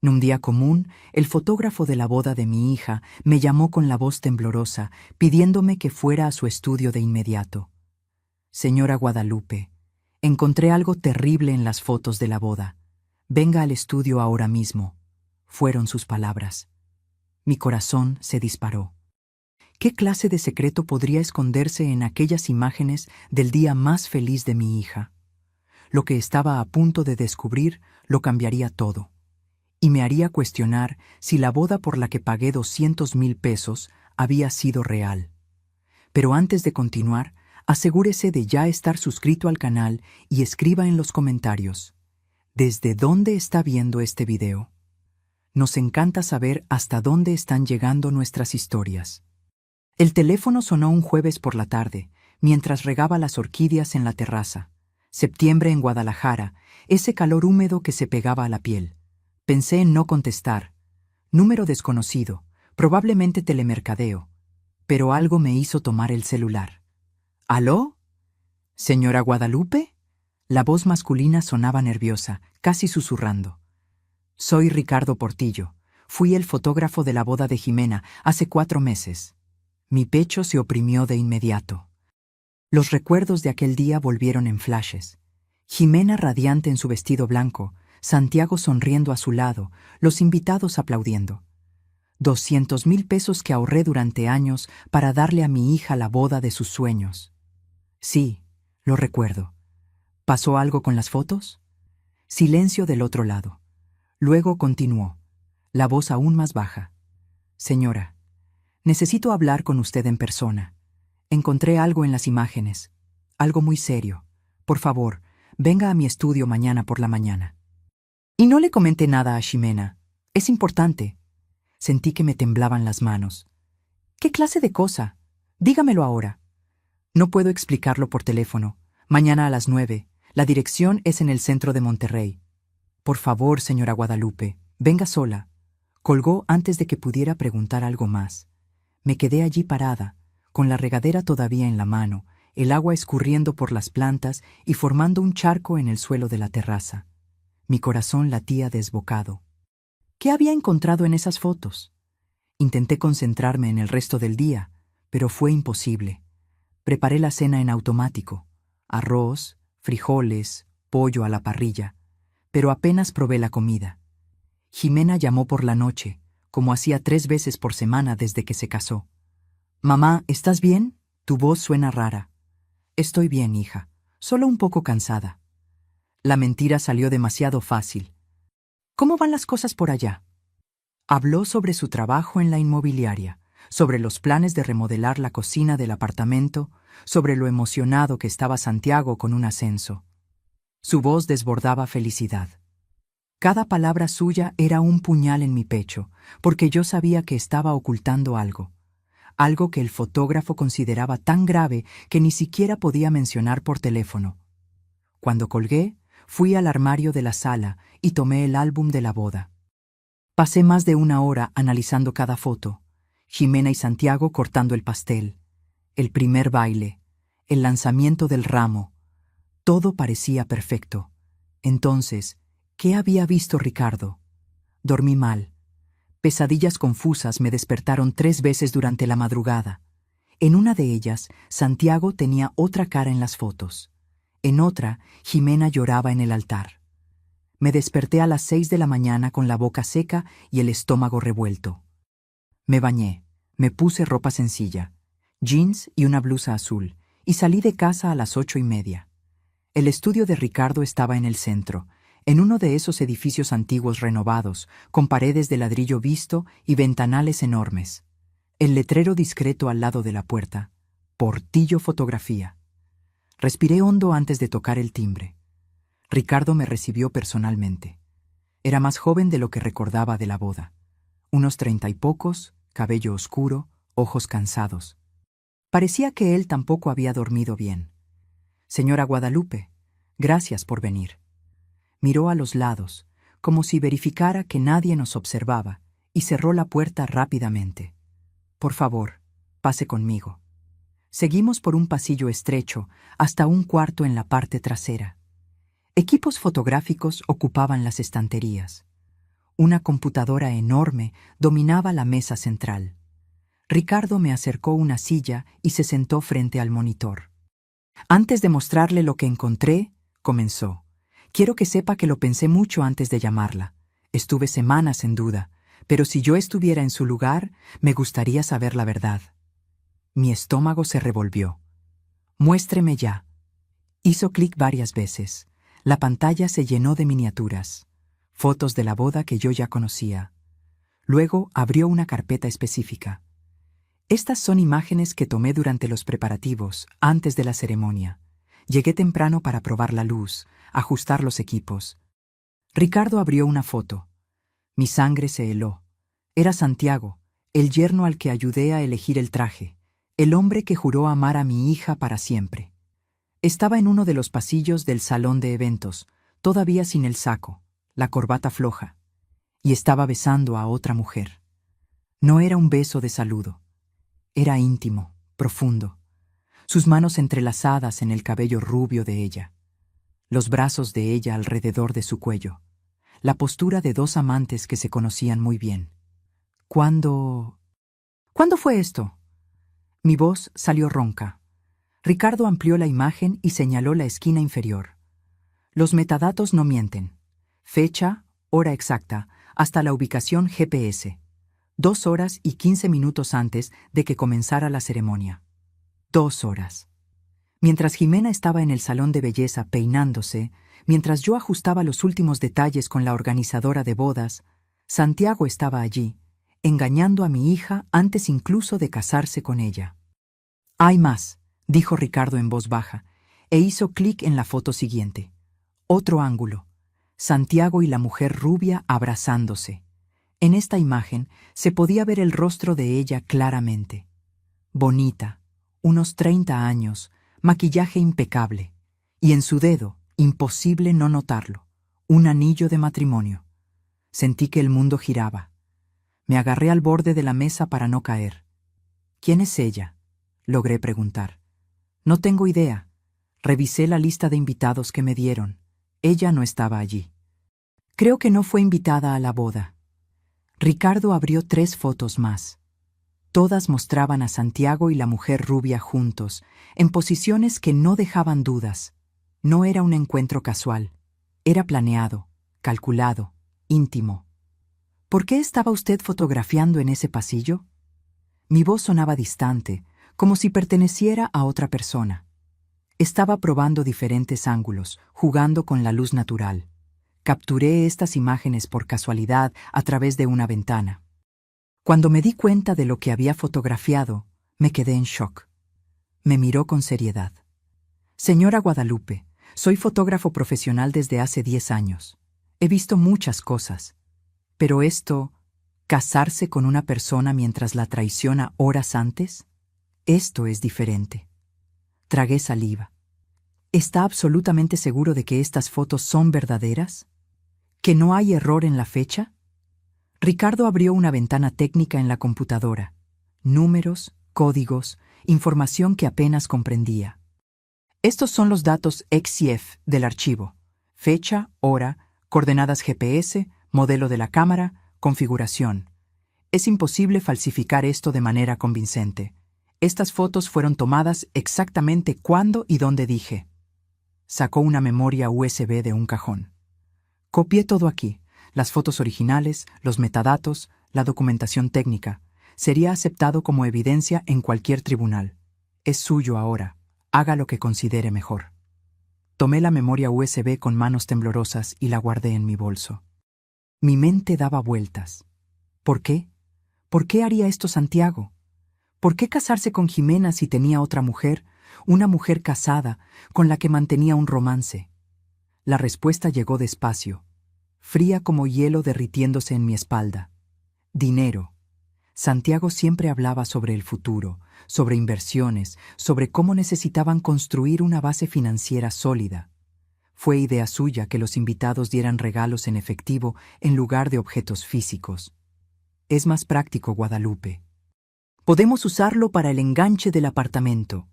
En un día común, el fotógrafo de la boda de mi hija me llamó con la voz temblorosa, pidiéndome que fuera a su estudio de inmediato. Señora Guadalupe, encontré algo terrible en las fotos de la boda. Venga al estudio ahora mismo, fueron sus palabras. Mi corazón se disparó. ¿Qué clase de secreto podría esconderse en aquellas imágenes del día más feliz de mi hija? Lo que estaba a punto de descubrir lo cambiaría todo, y me haría cuestionar si la boda por la que pagué 200,000 pesos había sido real. Pero antes de continuar, asegúrese de ya estar suscrito al canal y escriba en los comentarios, ¿desde dónde está viendo este video? Nos encanta saber hasta dónde están llegando nuestras historias. El teléfono sonó un jueves por la tarde, mientras regaba las orquídeas en la terraza. Septiembre en Guadalajara, ese calor húmedo que se pegaba a la piel. Pensé en no contestar. Número desconocido, probablemente telemercadeo. Pero algo me hizo tomar el celular. ¿Aló? ¿Señora Guadalupe? La voz masculina sonaba nerviosa, casi susurrando. Soy Ricardo Portillo. Fui el fotógrafo de la boda de Jimena hace 4 meses. Mi pecho se oprimió de inmediato. Los recuerdos de aquel día volvieron en flashes. Jimena radiante en su vestido blanco, Santiago sonriendo a su lado, los invitados aplaudiendo. 200,000 pesos que ahorré durante años para darle a mi hija la boda de sus sueños. Sí, lo recuerdo. ¿Pasó algo con las fotos? Silencio del otro lado. Luego continuó, la voz aún más baja. Señora, necesito hablar con usted en persona. Encontré algo en las imágenes, algo muy serio. Por favor, venga a mi estudio mañana por la mañana. Y no le comenté nada a Ximena. Es importante. Sentí que me temblaban las manos. ¿Qué clase de cosa? Dígamelo ahora. No puedo explicarlo por teléfono. Mañana a las 9. La dirección es en el centro de Monterrey. Por favor, señora Guadalupe, venga sola. Colgó antes de que pudiera preguntar algo más. Me quedé allí parada, con la regadera todavía en la mano, el agua escurriendo por las plantas y formando un charco en el suelo de la terraza. Mi corazón latía desbocado. ¿Qué había encontrado en esas fotos? Intenté concentrarme en el resto del día, pero fue imposible. Preparé la cena en automático. Arroz, frijoles, pollo a la parrilla, pero apenas probé la comida. Jimena llamó por la noche, como hacía 3 veces por semana desde que se casó. Mamá, ¿estás bien? Tu voz suena rara. Estoy bien, hija, solo un poco cansada. La mentira salió demasiado fácil. ¿Cómo van las cosas por allá? Habló sobre su trabajo en la inmobiliaria, sobre los planes de remodelar la cocina del apartamento, sobre lo emocionado que estaba Santiago con un ascenso. Su voz desbordaba felicidad. Cada palabra suya era un puñal en mi pecho, porque yo sabía que estaba ocultando algo. Algo que el fotógrafo consideraba tan grave que ni siquiera podía mencionar por teléfono. Cuando colgué, fui al armario de la sala y tomé el álbum de la boda. Pasé más de 1 hora analizando cada foto. Ximena y Santiago cortando el pastel, el primer baile, el lanzamiento del ramo. Todo parecía perfecto. Entonces, ¿qué había visto Ricardo? Dormí mal. Pesadillas confusas me despertaron 3 veces durante la madrugada. En una de ellas, Santiago tenía otra cara en las fotos. En otra, Ximena lloraba en el altar. Me desperté a las 6 de la mañana con la boca seca y el estómago revuelto. Me bañé, me puse ropa sencilla, jeans y una blusa azul, y salí de casa a las 8:30. El estudio de Ricardo estaba en el centro, en uno de esos edificios antiguos renovados, con paredes de ladrillo visto y ventanales enormes. El letrero discreto al lado de la puerta, Portillo Fotografía. Respiré hondo antes de tocar el timbre. Ricardo me recibió personalmente. Era más joven de lo que recordaba de la boda. Unos 30 y pocos, cabello oscuro, ojos cansados. Parecía que él tampoco había dormido bien. Señora Guadalupe, gracias por venir. Miró a los lados, como si verificara que nadie nos observaba, y cerró la puerta rápidamente. Por favor, pase conmigo. Seguimos por un pasillo estrecho hasta un cuarto en la parte trasera. Equipos fotográficos ocupaban las estanterías. Una computadora enorme dominaba la mesa central. Ricardo me acercó una silla y se sentó frente al monitor. Antes de mostrarle lo que encontré, comenzó. Quiero que sepa que lo pensé mucho antes de llamarla. Estuve semanas en duda, pero si yo estuviera en su lugar, me gustaría saber la verdad. Mi estómago se revolvió. Muéstreme ya. Hizo clic varias veces. La pantalla se llenó de miniaturas, fotos de la boda que yo ya conocía. Luego abrió una carpeta específica. Estas son imágenes que tomé durante los preparativos, antes de la ceremonia. Llegué temprano para probar la luz, ajustar los equipos. Ricardo abrió una foto. Mi sangre se heló. Era Santiago, el yerno al que ayudé a elegir el traje, el hombre que juró amar a mi hija para siempre. Estaba en uno de los pasillos del salón de eventos, todavía sin el saco, la corbata floja, y estaba besando a otra mujer. No era un beso de saludo. Era íntimo, profundo. Sus manos entrelazadas en el cabello rubio de ella, los brazos de ella alrededor de su cuello, la postura de dos amantes que se conocían muy bien. ¿Cuándo fue esto? Mi voz salió ronca. Ricardo amplió la imagen y señaló la esquina inferior. Los metadatos no mienten. Fecha, hora exacta, hasta la ubicación GPS. 2 horas y 15 minutos antes de que comenzara la ceremonia. 2 horas. Mientras Jimena estaba en el salón de belleza peinándose, mientras yo ajustaba los últimos detalles con la organizadora de bodas, Santiago estaba allí, engañando a mi hija antes incluso de casarse con ella. «Hay más», dijo Ricardo en voz baja, e hizo clic en la foto siguiente. Otro ángulo. Santiago y la mujer rubia abrazándose. En esta imagen se podía ver el rostro de ella claramente. Bonita, unos 30 años, maquillaje impecable, y en su dedo, imposible no notarlo, un anillo de matrimonio. Sentí que el mundo giraba. Me agarré al borde de la mesa para no caer. «¿Quién es ella?», logré preguntar. «No tengo idea. Revisé la lista de invitados que me dieron. Ella no estaba allí. Creo que no fue invitada a la boda». Ricardo abrió 3 fotos más. Todas mostraban a Santiago y la mujer rubia juntos, en posiciones que no dejaban dudas. No era un encuentro casual. Era planeado, calculado, íntimo. «¿Por qué estaba usted fotografiando en ese pasillo?». Mi voz sonaba distante, como si perteneciera a otra persona. Estaba probando diferentes ángulos, jugando con la luz natural. Capturé estas imágenes por casualidad a través de una ventana. Cuando me di cuenta de lo que había fotografiado, me quedé en shock. Me miró con seriedad. «Señora Guadalupe, soy fotógrafo profesional desde hace 10 años. He visto muchas cosas. Pero esto, casarse con una persona mientras la traiciona horas antes, esto es diferente». Tragué saliva. «¿Está absolutamente seguro de que estas fotos son verdaderas? ¿Que no hay error en la fecha?». Ricardo abrió una ventana técnica en la computadora. Números, códigos, información que apenas comprendía. «Estos son los datos XIF del archivo. Fecha, hora, coordenadas GPS, modelo de la cámara, configuración. Es imposible falsificar esto de manera convincente. Estas fotos fueron tomadas exactamente cuando y dónde dije». Sacó una memoria USB de un cajón. «Copié todo aquí, las fotos originales, los metadatos, la documentación técnica. Sería aceptado como evidencia en cualquier tribunal. Es suyo ahora. Haga lo que considere mejor». Tomé la memoria USB con manos temblorosas y la guardé en mi bolso. Mi mente daba vueltas. ¿Por qué? ¿Por qué haría esto Santiago? ¿Por qué casarse con Jimena si tenía otra mujer, una mujer casada, con la que mantenía un romance? La respuesta llegó despacio, fría como hielo derritiéndose en mi espalda. Dinero. Santiago siempre hablaba sobre el futuro, sobre inversiones, sobre cómo necesitaban construir una base financiera sólida. Fue idea suya que los invitados dieran regalos en efectivo en lugar de objetos físicos. Es más práctico, Guadalupe. Podemos usarlo para el enganche del apartamento.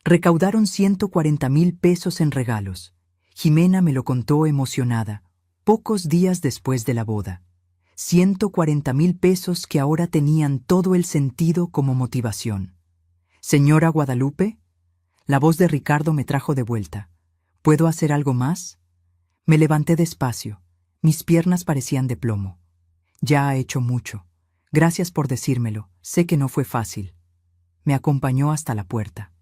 Recaudaron 140,000 pesos en regalos. Jimena me lo contó emocionada, pocos días después de la boda. 140,000 pesos que ahora tenían todo el sentido como motivación. «Señora Guadalupe», la voz de Ricardo me trajo de vuelta. «¿Puedo hacer algo más?». Me levanté despacio. Mis piernas parecían de plomo. «Ya ha hecho mucho. Gracias por decírmelo. Sé que no fue fácil». Me acompañó hasta la puerta.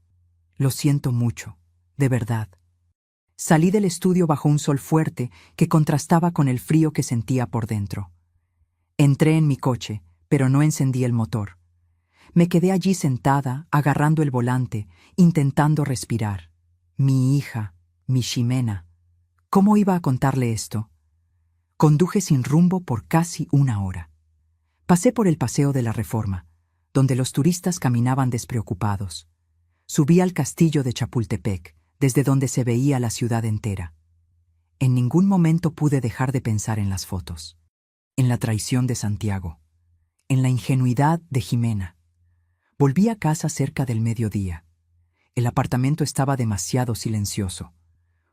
«Lo siento mucho, de verdad». Salí del estudio bajo un sol fuerte que contrastaba con el frío que sentía por dentro. Entré en mi coche, pero no encendí el motor. Me quedé allí sentada, agarrando el volante, intentando respirar. Mi hija, mi Ximena. ¿Cómo iba a contarle esto? Conduje sin rumbo por casi una hora. Pasé por el Paseo de la Reforma, donde los turistas caminaban despreocupados. Subí al castillo de Chapultepec, desde donde se veía la ciudad entera. En ningún momento pude dejar de pensar en las fotos, en la traición de Santiago, en la ingenuidad de Ximena. Volví a casa cerca del mediodía. El apartamento estaba demasiado silencioso.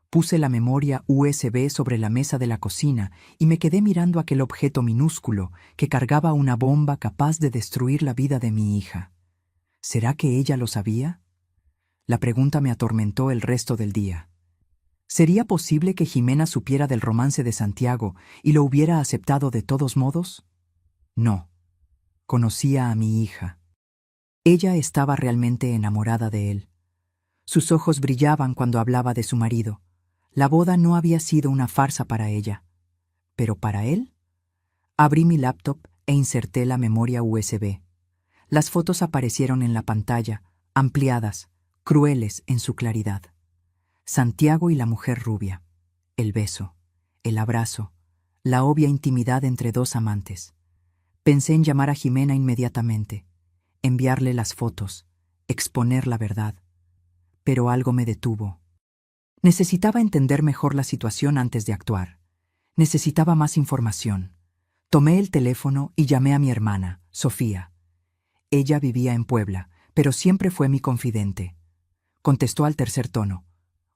Puse la memoria USB sobre la mesa de la cocina y me quedé mirando aquel objeto minúsculo que cargaba una bomba capaz de destruir la vida de mi hija. ¿Será que ella lo sabía? La pregunta me atormentó el resto del día. ¿Sería posible que Ximena supiera del romance de Santiago y lo hubiera aceptado de todos modos? No. Conocía a mi hija. Ella estaba realmente enamorada de él. Sus ojos brillaban cuando hablaba de su marido. La boda no había sido una farsa para ella. ¿Pero para él? Abrí mi laptop e inserté la memoria USB. Las fotos aparecieron en la pantalla, ampliadas, crueles en su claridad. Santiago y la mujer rubia. El beso, el abrazo, la obvia intimidad entre dos amantes. Pensé en llamar a Ximena inmediatamente, enviarle las fotos, exponer la verdad. Pero algo me detuvo. Necesitaba entender mejor la situación antes de actuar. Necesitaba más información. Tomé el teléfono y llamé a mi hermana, Sofía. Ella vivía en Puebla, pero siempre fue mi confidente. Contestó al tercer tono.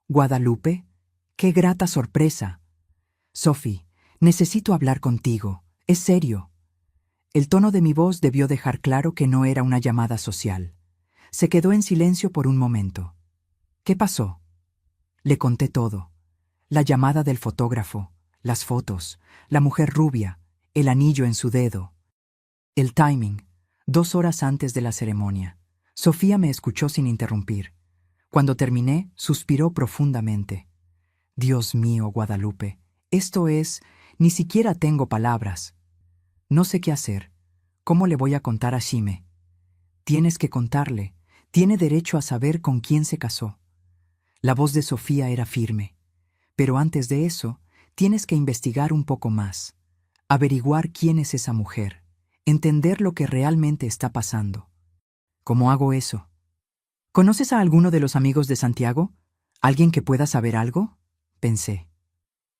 «Guadalupe, qué grata sorpresa». «Sophie, necesito hablar contigo. Es serio». El tono de mi voz debió dejar claro que no era una llamada social. Se quedó en silencio por un momento. «¿Qué pasó?». Le conté todo. La llamada del fotógrafo, las fotos, la mujer rubia, el anillo en su dedo. El timing, 2 horas antes de la ceremonia. Sofía me escuchó sin interrumpir. Cuando terminé, suspiró profundamente. «Dios mío, Guadalupe, esto es... ni siquiera tengo palabras. No sé qué hacer. ¿Cómo le voy a contar a Xime?». «Tienes que contarle. Tiene derecho a saber con quién se casó». La voz de Sofía era firme. «Pero antes de eso, tienes que investigar un poco más. Averiguar quién es esa mujer. Entender lo que realmente está pasando». «¿Cómo hago eso?». «¿Conoces a alguno de los amigos de Santiago? ¿Alguien que pueda saber algo?», pensé.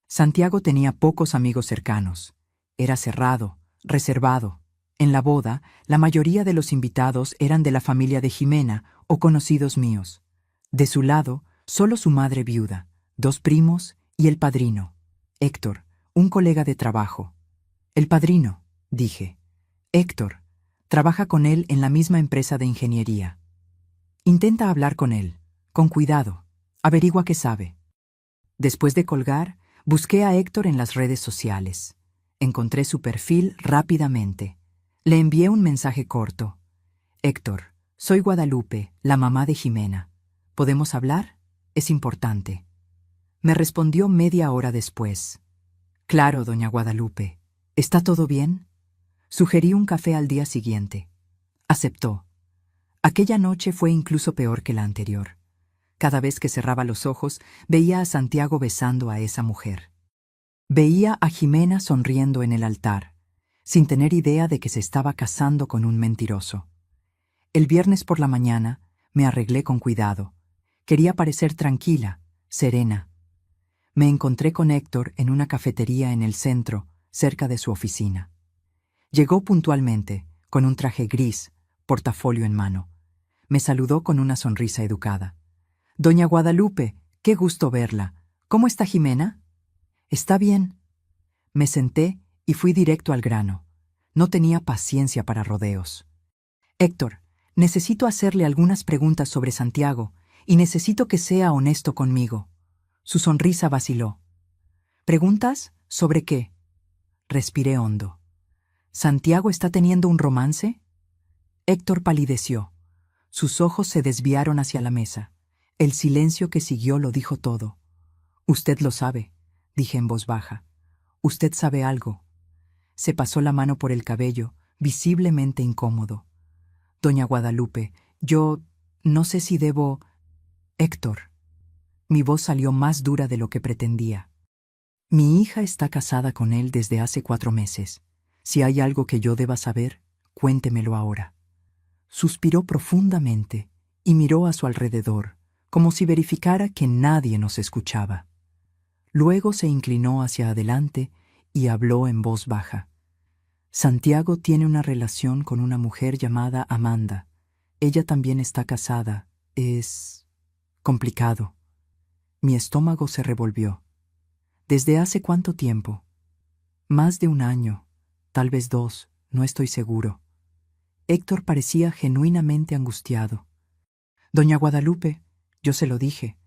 Santiago tenía pocos amigos cercanos. Era cerrado, reservado. En la boda, la mayoría de los invitados eran de la familia de Ximena o conocidos míos. De su lado, solo su madre viuda, 2 primos y el padrino, Héctor, un colega de trabajo. «El padrino», dije. «Héctor, trabaja con él en la misma empresa de ingeniería. Intenta hablar con él, con cuidado, averigua qué sabe». Después de colgar, busqué a Héctor en las redes sociales. Encontré su perfil rápidamente. Le envié un mensaje corto. «Héctor, soy Guadalupe, la mamá de Ximena. ¿Podemos hablar? Es importante». Me respondió media hora después. «Claro, doña Guadalupe. ¿Está todo bien?». Sugerí un café al día siguiente. Aceptó. Aquella noche fue incluso peor que la anterior. Cada vez que cerraba los ojos, veía a Santiago besando a esa mujer. Veía a Ximena sonriendo en el altar, sin tener idea de que se estaba casando con un mentiroso. El viernes por la mañana me arreglé con cuidado. Quería parecer tranquila, serena. Me encontré con Héctor en una cafetería en el centro, cerca de su oficina. Llegó puntualmente, con un traje gris, portafolio en mano. Me saludó con una sonrisa educada. «Doña Guadalupe, qué gusto verla. ¿Cómo está Ximena?». «Está bien». Me senté y fui directo al grano. No tenía paciencia para rodeos. Héctor, necesito hacerle algunas preguntas sobre Santiago y necesito que sea honesto conmigo. Su sonrisa vaciló. ¿Preguntas? ¿Sobre qué? Respiré hondo. ¿Santiago está teniendo un romance? Héctor palideció. Sus ojos se desviaron hacia la mesa. El silencio que siguió lo dijo todo. Usted lo sabe, dije en voz baja. Usted sabe algo. Se pasó la mano por el cabello, visiblemente incómodo. Doña Guadalupe, yo no sé si debo... Héctor. Mi voz salió más dura de lo que pretendía. Mi hija está casada con él desde hace 4 meses. Si hay algo que yo deba saber, cuéntemelo ahora. Suspiró profundamente y miró a su alrededor, como si verificara que nadie nos escuchaba. Luego se inclinó hacia adelante y habló en voz baja. Santiago tiene una relación con una mujer llamada Amanda. Ella también está casada. Es complicado. Mi estómago se revolvió. ¿Desde hace cuánto tiempo? Más de 1 año, tal vez 2, no estoy seguro. Héctor parecía genuinamente angustiado. Doña Guadalupe, yo se lo dije.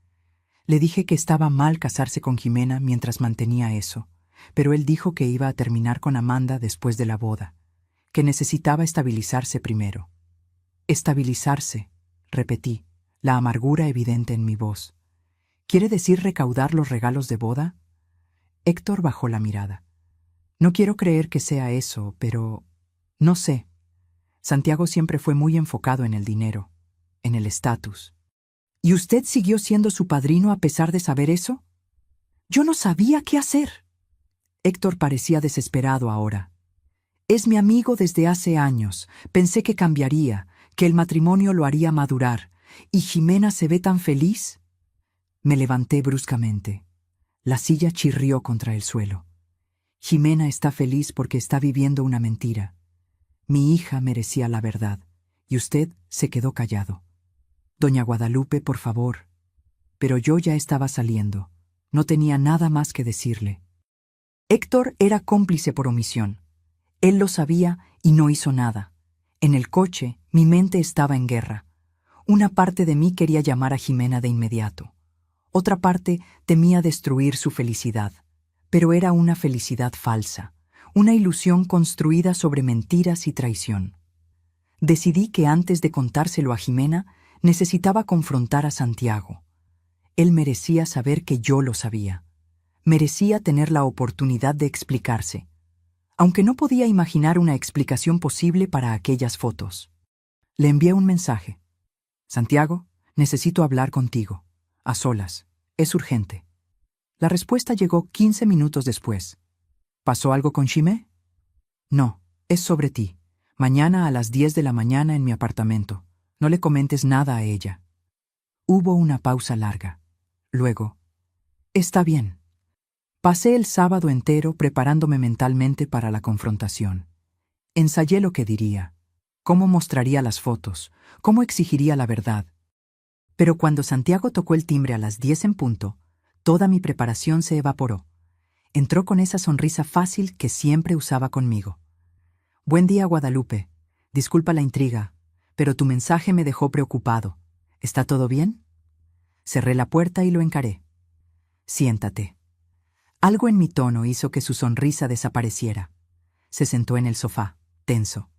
Le dije que estaba mal casarse con Jimena mientras mantenía eso, pero él dijo que iba a terminar con Amanda después de la boda, que necesitaba estabilizarse primero. Estabilizarse, repetí, la amargura evidente en mi voz. ¿Quiere decir recaudar los regalos de boda? Héctor bajó la mirada. No quiero creer que sea eso, pero... no sé. Santiago siempre fue muy enfocado en el dinero, en el estatus. ¿Y usted siguió siendo su padrino a pesar de saber eso? Yo no sabía qué hacer. Héctor parecía desesperado ahora. Es mi amigo desde hace años. Pensé que cambiaría, que el matrimonio lo haría madurar. ¿Y Jimena se ve tan feliz? Me levanté bruscamente. La silla chirrió contra el suelo. Jimena está feliz porque está viviendo una mentira. Mi hija merecía la verdad, y usted se quedó callado. Doña Guadalupe, por favor. Pero yo ya estaba saliendo. No tenía nada más que decirle. Héctor era cómplice por omisión. Él lo sabía y no hizo nada. En el coche, mi mente estaba en guerra. Una parte de mí quería llamar a Jimena de inmediato. Otra parte temía destruir su felicidad. Pero era una felicidad falsa, una ilusión construida sobre mentiras y traición. Decidí que antes de contárselo a Jimena, necesitaba confrontar a Santiago. Él merecía saber que yo lo sabía. Merecía tener la oportunidad de explicarse, aunque no podía imaginar una explicación posible para aquellas fotos. Le envié un mensaje. Santiago, necesito hablar contigo. A solas. Es urgente. La respuesta llegó 15 minutos después. ¿Pasó algo con Ximé? No, es sobre ti. Mañana a las 10 de la mañana en mi apartamento. No le comentes nada a ella. Hubo una pausa larga. Luego, está bien. Pasé el sábado entero preparándome mentalmente para la confrontación. Ensayé lo que diría, cómo mostraría las fotos, cómo exigiría la verdad. Pero cuando Santiago tocó el timbre a las 10 en punto, toda mi preparación se evaporó. Entró con esa sonrisa fácil que siempre usaba conmigo. Buen día, Guadalupe. Disculpa la intriga, pero tu mensaje me dejó preocupado. ¿Está todo bien? Cerré la puerta y lo encaré. Siéntate. Algo en mi tono hizo que su sonrisa desapareciera. Se sentó en el sofá, tenso.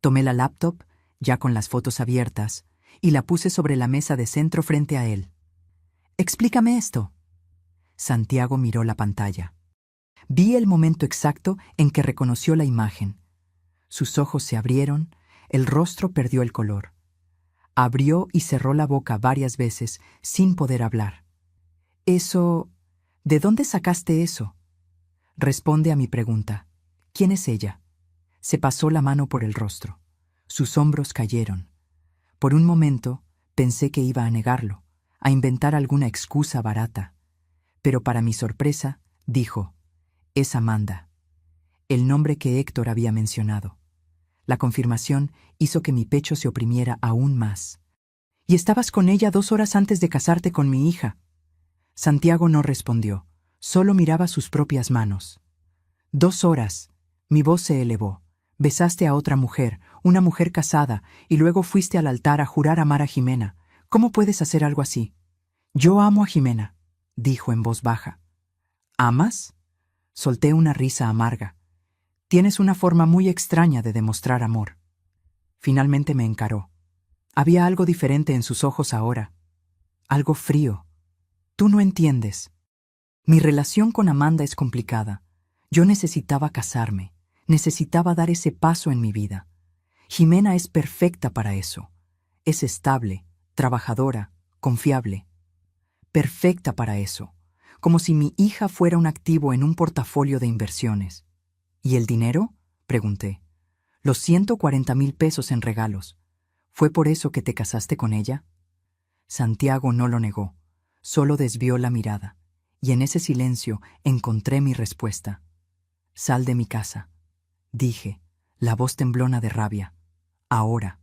Tomé la laptop, ya con las fotos abiertas, y la puse sobre la mesa de centro frente a él. Explícame esto. Santiago miró la pantalla. Vi el momento exacto en que reconoció la imagen. Sus ojos se abrieron, el rostro perdió el color. Abrió y cerró la boca varias veces sin poder hablar. Eso... ¿De dónde sacaste eso? Responde a mi pregunta. ¿Quién es ella? Se pasó la mano por el rostro. Sus hombros cayeron. Por un momento pensé que iba a negarlo, a inventar alguna excusa barata. Pero para mi sorpresa, dijo, es Amanda, el nombre que Héctor había mencionado. La confirmación hizo que mi pecho se oprimiera aún más. «¿Y estabas con ella 2 horas antes de casarte con mi hija?» Santiago no respondió, solo miraba sus propias manos. 2 horas, Mi voz se elevó. Besaste a otra mujer, una mujer casada, y luego fuiste al altar a jurar amar a Jimena. ¿Cómo puedes hacer algo así? Yo amo a Jimena, dijo en voz baja. ¿Amas? Solté una risa amarga. Tienes una forma muy extraña de demostrar amor. Finalmente me encaró. Había algo diferente en sus ojos ahora. Algo frío. Tú no entiendes. Mi relación con Amanda es complicada. Yo necesitaba casarme. Necesitaba dar ese paso en mi vida. Jimena es perfecta para eso. Es estable, trabajadora, confiable. Perfecta para eso. Como si mi hija fuera un activo en un portafolio de inversiones. ¿Y el dinero? Pregunté. Los 140,000 pesos en regalos. ¿Fue por eso que te casaste con ella? Santiago no lo negó, solo desvió la mirada, y en ese silencio encontré mi respuesta. Sal de mi casa, dije, la voz temblona de rabia. Ahora.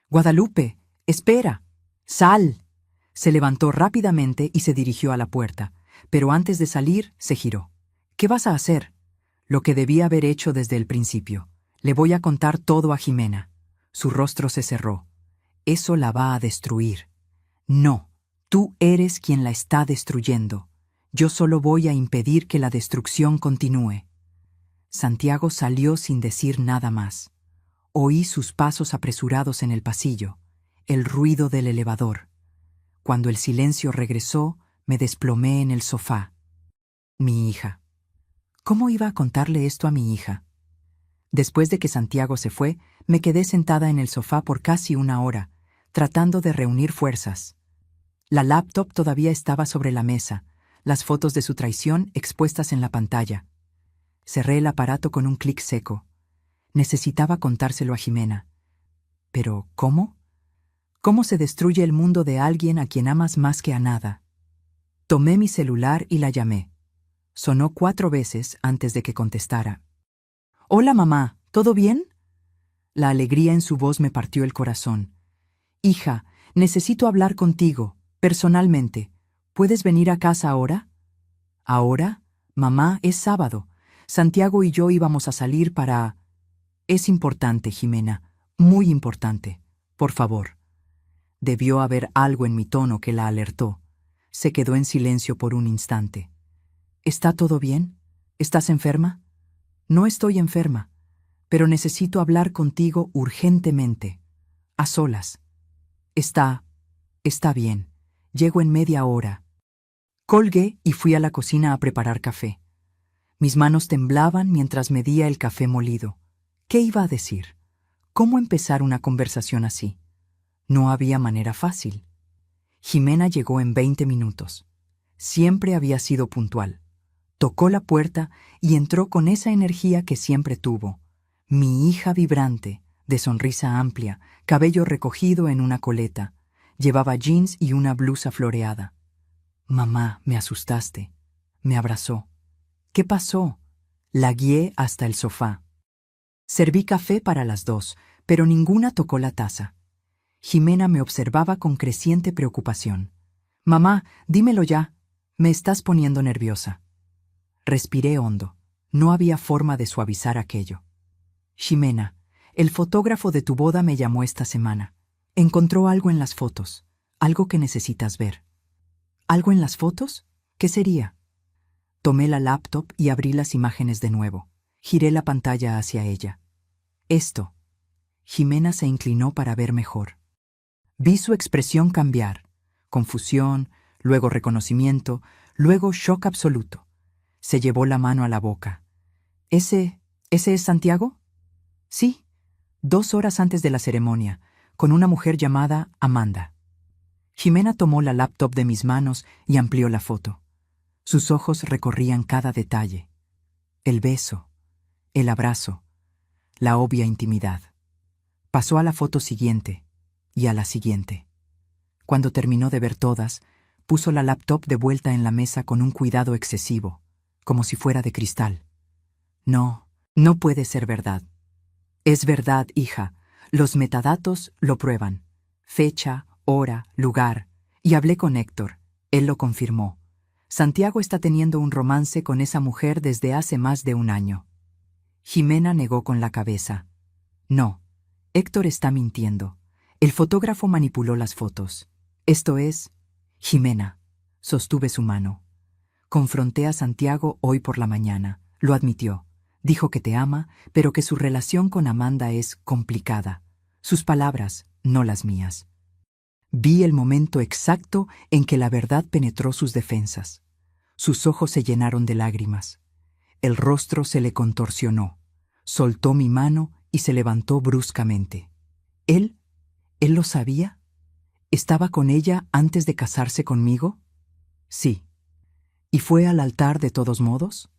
Guadalupe, espera. Sal. Se levantó rápidamente y se dirigió a la puerta, pero antes de salir se giró. ¿Qué vas a hacer? Lo que debía haber hecho desde el principio. Le voy a contar todo a Jimena. Su rostro se cerró. Eso la va a destruir. No, tú eres quien la está destruyendo. Yo solo voy a impedir que la destrucción continúe. Santiago salió sin decir nada más. Oí sus pasos apresurados en el pasillo, el ruido del elevador. Cuando el silencio regresó, me desplomé en el sofá. Mi hija. ¿Cómo iba a contarle esto a mi hija? Después de que Santiago se fue, me quedé sentada en el sofá por casi una hora, tratando de reunir fuerzas. La laptop todavía estaba sobre la mesa, las fotos de su traición expuestas en la pantalla. Cerré el aparato con un clic seco. Necesitaba contárselo a Jimena. ¿Pero cómo? ¿Cómo se destruye el mundo de alguien a quien amas más que a nada? Tomé mi celular y la llamé. Sonó 4 veces antes de que contestara. «Hola, mamá, ¿todo bien?» La alegría en su voz me partió el corazón. «Hija, necesito hablar contigo, personalmente. ¿Puedes venir a casa ahora?» «¿Ahora? Mamá, es sábado. Santiago y yo íbamos a salir para...» «Es importante, Jimena, muy importante. Por favor». Debió haber algo en mi tono que la alertó. Se quedó en silencio por un instante. «¿Está todo bien? ¿Estás enferma?» «No estoy enferma, pero necesito hablar contigo urgentemente. A solas». Está bien. Llego en media hora». Colgué y fui a la cocina a preparar café. Mis manos temblaban mientras medía el café molido. ¿Qué iba a decir? ¿Cómo empezar una conversación así? No había manera fácil. Jimena llegó en 20 minutos. Siempre había sido puntual. Tocó la puerta y entró con esa energía que siempre tuvo. Mi hija vibrante, de sonrisa amplia, cabello recogido en una coleta. Llevaba jeans y una blusa floreada. «Mamá, me asustaste». Me abrazó. «¿Qué pasó?» La guié hasta el sofá. Serví café para las 2, pero ninguna tocó la taza. Jimena me observaba con creciente preocupación. «Mamá, dímelo ya. Me estás poniendo nerviosa». Respiré hondo. No había forma de suavizar aquello. «Jimena, el fotógrafo de tu boda me llamó esta semana. Encontró algo en las fotos, algo que necesitas ver». «¿Algo en las fotos? ¿Qué sería?» Tomé la laptop y abrí las imágenes de nuevo. Giré la pantalla hacia ella. «Esto». Jimena se inclinó para ver mejor. Vi su expresión cambiar. Confusión, luego reconocimiento, luego shock absoluto. Se llevó la mano a la boca. ¿Ese es Santiago?» «Sí, 2 horas antes de la ceremonia, con una mujer llamada Amanda». Jimena tomó la laptop de mis manos y amplió la foto. Sus ojos recorrían cada detalle. El beso, el abrazo, la obvia intimidad. Pasó a la foto siguiente y a la siguiente. Cuando terminó de ver todas, puso la laptop de vuelta en la mesa con un cuidado excesivo, como si fuera de cristal. «No, no puede ser verdad». «Es verdad, hija. Los metadatos lo prueban. Fecha, hora, lugar. Y hablé con Héctor. Él lo confirmó. Santiago está teniendo un romance con esa mujer desde hace más de 1 año». Jimena negó con la cabeza. No, Héctor está mintiendo. El fotógrafo manipuló las fotos. Esto es, Jimena. Sostuve su mano. Confronté a Santiago hoy por la mañana. Lo admitió. Dijo que te ama, pero que su relación con Amanda es complicada. Sus palabras, no las mías. Vi el momento exacto en que la verdad penetró sus defensas. Sus ojos se llenaron de lágrimas. El rostro se le contorsionó. Soltó mi mano y se levantó bruscamente. ¿Él lo sabía? ¿Estaba con ella antes de casarse conmigo? Sí. ¿Y fue al altar de todos modos?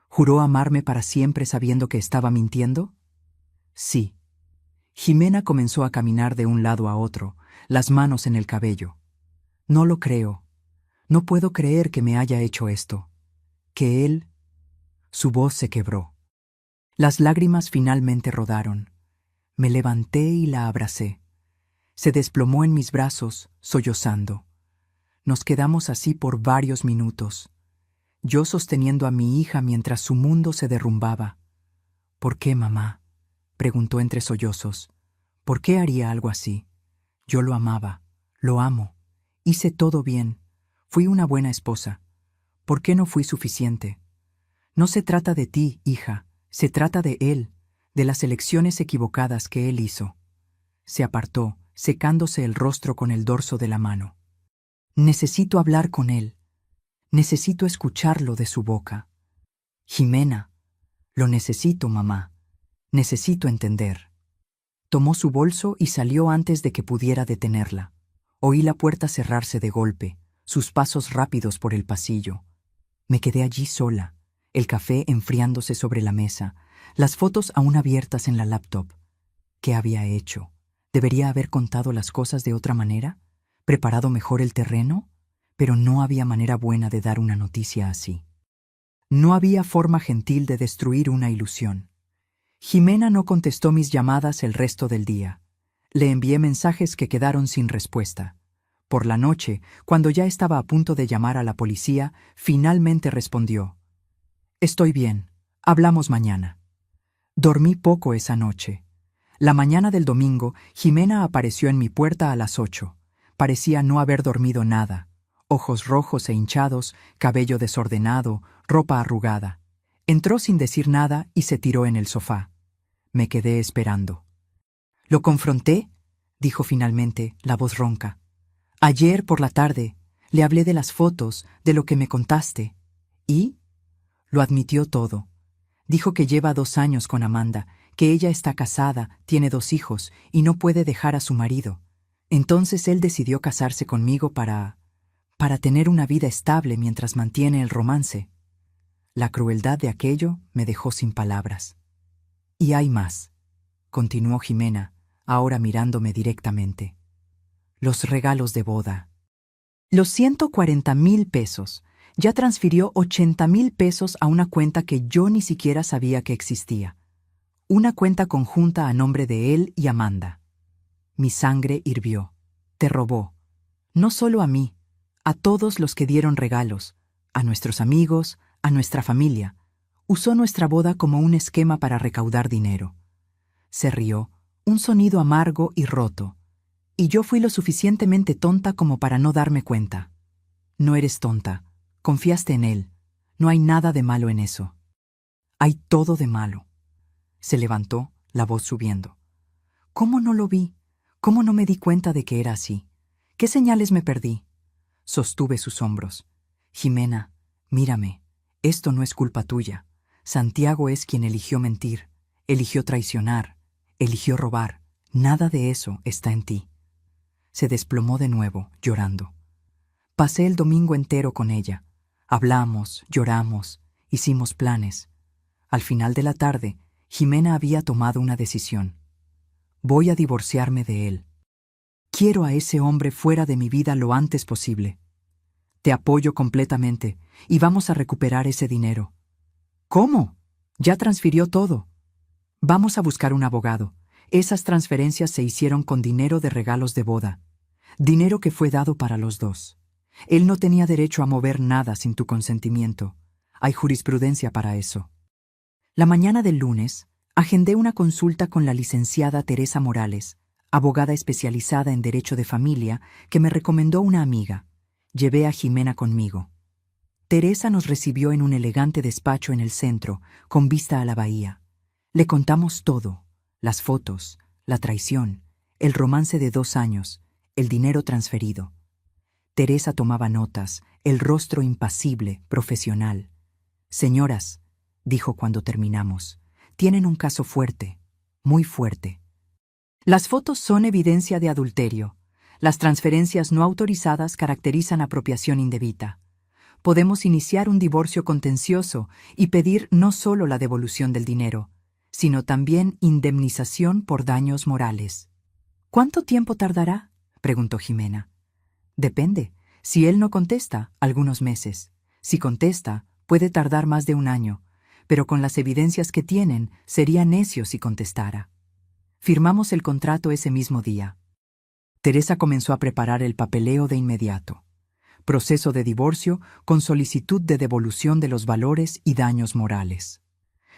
¿Juró amarme para siempre sabiendo que estaba mintiendo? Sí. Jimena comenzó a caminar de un lado a otro, las manos en el cabello. No lo creo. No puedo creer que me haya hecho esto. Que él... Su voz se quebró. Las lágrimas finalmente rodaron. Me levanté y la abracé. Se desplomó en mis brazos, sollozando. Nos quedamos así por varios minutos, yo sosteniendo a mi hija mientras su mundo se derrumbaba. ¿Por qué, mamá?, preguntó entre sollozos. ¿Por qué haría algo así? Yo lo amaba, lo amo. Hice todo bien. Fui una buena esposa. ¿Por qué no fui suficiente? No se trata de ti, hija, se trata de él, de las elecciones equivocadas que él hizo. Se apartó, secándose el rostro con el dorso de la mano. Necesito hablar con él. Necesito escucharlo de su boca. Jimena, lo necesito, mamá. Necesito entender. Tomó su bolso y salió antes de que pudiera detenerla. Oí la puerta cerrarse de golpe, sus pasos rápidos por el pasillo. Me quedé allí sola, el café enfriándose sobre la mesa, las fotos aún abiertas en la laptop. ¿Qué había hecho? ¿Debería haber contado las cosas de otra manera? ¿Preparado mejor el terreno? Pero no había manera buena de dar una noticia así. No había forma gentil de destruir una ilusión. Jimena no contestó mis llamadas el resto del día. Le envié mensajes que quedaron sin respuesta. Por la noche, cuando ya estaba a punto de llamar a la policía, finalmente respondió: «Estoy bien, hablamos mañana». Dormí poco esa noche. La mañana del domingo, Jimena apareció en mi puerta a las 8. Parecía no haber dormido nada. Ojos rojos e hinchados, cabello desordenado, ropa arrugada. Entró sin decir nada y se tiró en el sofá. Me quedé esperando. «Lo confronté», dijo finalmente, la voz ronca. «Ayer por la tarde le hablé de las fotos, de lo que me contaste. ¿Y?» Lo admitió todo. Dijo que lleva 2 años con Amanda, que ella está casada, tiene 2 hijos y no puede dejar a su marido. Entonces él decidió casarse conmigo para tener una vida estable mientras mantiene el romance. La crueldad de aquello me dejó sin palabras. «Y hay más», continuó Jimena, ahora mirándome directamente. «Los regalos de boda. Los 140,000 pesos. Ya transfirió 80,000 pesos a una cuenta que yo ni siquiera sabía que existía. Una cuenta conjunta a nombre de él y Amanda. Mi sangre hirvió. Te robó. No solo a mí, a todos los que dieron regalos, a nuestros amigos, a nuestra familia. Usó nuestra boda como un esquema para recaudar dinero». Se rió, un sonido amargo y roto. Y yo fui lo suficientemente tonta como para no darme cuenta. «No eres tonta. Confiaste en él. No hay nada de malo en eso». «Hay todo de malo». Se levantó, la voz subiendo. «¿Cómo no lo vi? ¿Cómo no me di cuenta de que era así? ¿Qué señales me perdí?» Sostuve sus hombros. «Jimena, mírame. Esto no es culpa tuya. Santiago es quien eligió mentir, eligió traicionar, eligió robar. Nada de eso está en ti». Se desplomó de nuevo, llorando. Pasé el domingo entero con ella. Hablamos, lloramos, hicimos planes. Al final de la tarde, Jimena había tomado una decisión. «Voy a divorciarme de él. Quiero a ese hombre fuera de mi vida lo antes posible. Te apoyo completamente y vamos a recuperar ese dinero». «¿Cómo? Ya transfirió todo». «Vamos a buscar un abogado. Esas transferencias se hicieron con dinero de regalos de boda. Dinero que fue dado para los dos. Él no tenía derecho a mover nada sin tu consentimiento. Hay jurisprudencia para eso». La mañana del lunes, agendé una consulta con la licenciada Teresa Morales, abogada especializada en Derecho de Familia, que me recomendó una amiga. Llevé a Jimena conmigo. Teresa nos recibió en un elegante despacho en el centro, con vista a la bahía. Le contamos todo: las fotos, la traición, el romance de 2 años, el dinero transferido. Teresa tomaba notas, el rostro impasible, profesional. «Señoras», dijo cuando terminamos, «tienen un caso fuerte, muy fuerte. Las fotos son evidencia de adulterio. Las transferencias no autorizadas caracterizan apropiación indebida. Podemos iniciar un divorcio contencioso y pedir no solo la devolución del dinero, sino también indemnización por daños morales». «¿Cuánto tiempo tardará?», preguntó Jimena. «Depende. Si él no contesta, algunos meses. Si contesta, puede tardar más de 1 año, pero con las evidencias que tienen, sería necio si contestara». Firmamos el contrato ese mismo día. Teresa comenzó a preparar el papeleo de inmediato. Proceso de divorcio con solicitud de devolución de los valores y daños morales.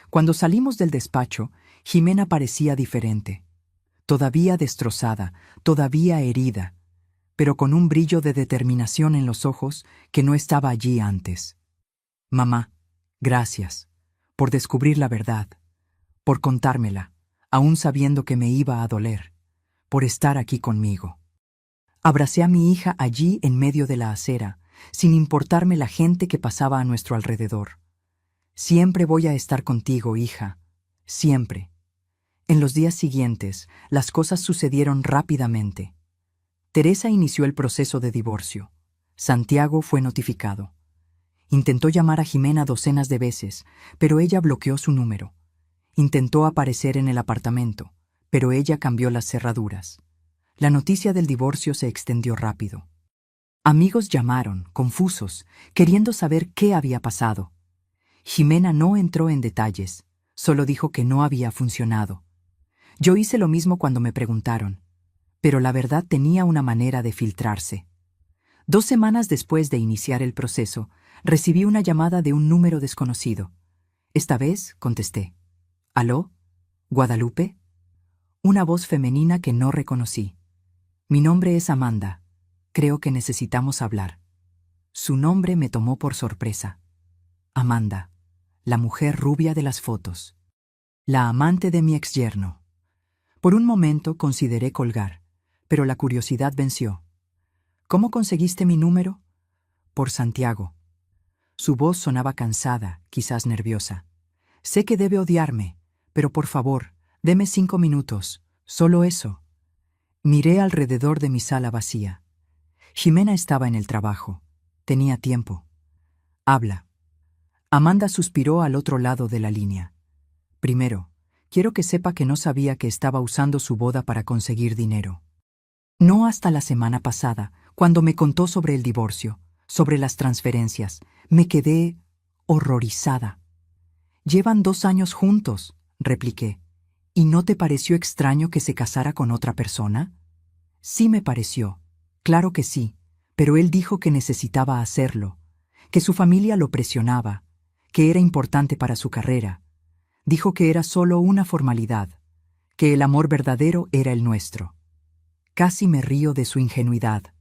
Cuando salimos del despacho, Jimena parecía diferente. Todavía destrozada, todavía herida, pero con un brillo de determinación en los ojos que no estaba allí antes. «Mamá, gracias por descubrir la verdad, por contármela, aún sabiendo que me iba a doler, por estar aquí conmigo». Abracé a mi hija allí en medio de la acera, sin importarme la gente que pasaba a nuestro alrededor. «Siempre voy a estar contigo, hija, siempre». En los días siguientes, las cosas sucedieron rápidamente. Teresa inició el proceso de divorcio. Santiago fue notificado. Intentó llamar a Jimena docenas de veces, pero ella bloqueó su número. Intentó aparecer en el apartamento, pero ella cambió las cerraduras. La noticia del divorcio se extendió rápido. Amigos llamaron, confusos, queriendo saber qué había pasado. Jimena no entró en detalles, solo dijo que no había funcionado. Yo hice lo mismo cuando me preguntaron, pero la verdad tenía una manera de filtrarse. 2 semanas después de iniciar el proceso, recibí una llamada de un número desconocido. Esta vez contesté. «¿Aló? ¿Guadalupe?». Una voz femenina que no reconocí. «Mi nombre es Amanda. Creo que necesitamos hablar». Su nombre me tomó por sorpresa. Amanda, la mujer rubia de las fotos. La amante de mi exyerno. Por un momento consideré colgar, pero la curiosidad venció. «¿Cómo conseguiste mi número?». «Por Santiago». Su voz sonaba cansada, quizás nerviosa. «Sé que debe odiarme, pero por favor, deme 5 minutos, solo eso». Miré alrededor de mi sala vacía. Jimena estaba en el trabajo. Tenía tiempo. «Habla». Amanda suspiró al otro lado de la línea. «Primero, quiero que sepa que no sabía que estaba usando su boda para conseguir dinero. No hasta la semana pasada, cuando me contó sobre el divorcio, sobre las transferencias, me quedé horrorizada». «Llevan 2 años juntos», repliqué. «¿Y no te pareció extraño que se casara con otra persona?». «Sí me pareció, claro que sí, pero él dijo que necesitaba hacerlo, que su familia lo presionaba, que era importante para su carrera. Dijo que era solo una formalidad, que el amor verdadero era el nuestro». Casi me río de su ingenuidad,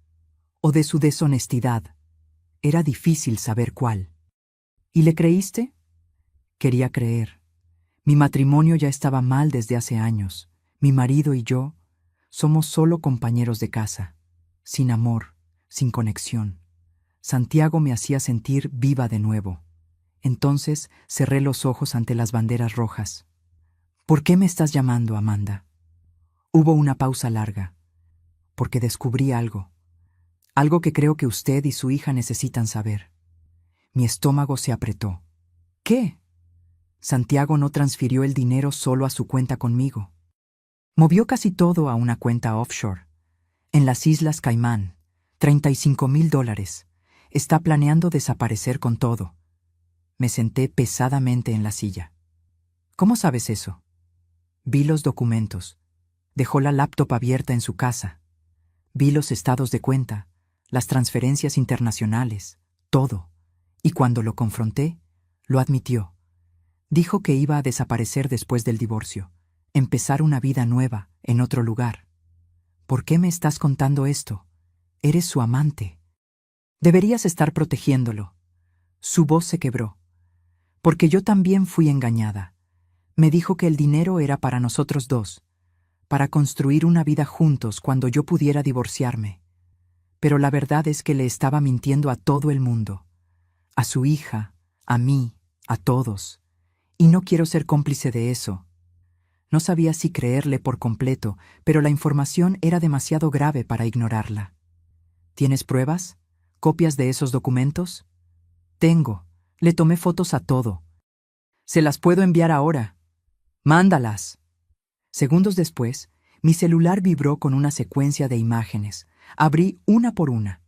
o de su deshonestidad. Era difícil saber cuál. «¿Y le creíste?». Quería creer. Mi matrimonio ya estaba mal desde hace años. Mi marido y yo somos solo compañeros de casa, sin amor, sin conexión. Santiago me hacía sentir viva de nuevo. Entonces cerré los ojos ante las banderas rojas. «¿Por qué me estás llamando, Amanda?». Hubo una pausa larga. «Porque descubrí algo. Algo que creo que usted y su hija necesitan saber». Mi estómago se apretó. «¿Qué?». «Santiago no transfirió el dinero solo a su cuenta conmigo. Movió casi todo a una cuenta offshore, en las Islas Caimán, $35,000. Está planeando desaparecer con todo». Me senté pesadamente en la silla. «¿Cómo sabes eso?». «Vi los documentos. Dejó la laptop abierta en su casa. Vi los estados de cuenta, las transferencias internacionales, todo. Y cuando lo confronté, lo admitió. Dijo que iba a desaparecer después del divorcio, empezar una vida nueva, en otro lugar. ¿Por qué me estás contando esto? Eres su amante. Deberías estar protegiéndolo. Su voz se quebró. Porque yo también fui engañada. Me dijo que el dinero era para nosotros dos, para construir una vida juntos cuando yo pudiera divorciarme. Pero la verdad es que le estaba mintiendo a todo el mundo. A su hija, a mí, a todos. Y no quiero ser cómplice de eso. No sabía si creerle por completo, pero la información era demasiado grave para ignorarla. ¿Tienes pruebas? ¿Copias de esos documentos? Tengo. Le tomé fotos a todo. Se las puedo enviar ahora. Mándalas. Segundos después, mi celular vibró con una secuencia de imágenes. Abrí una por una.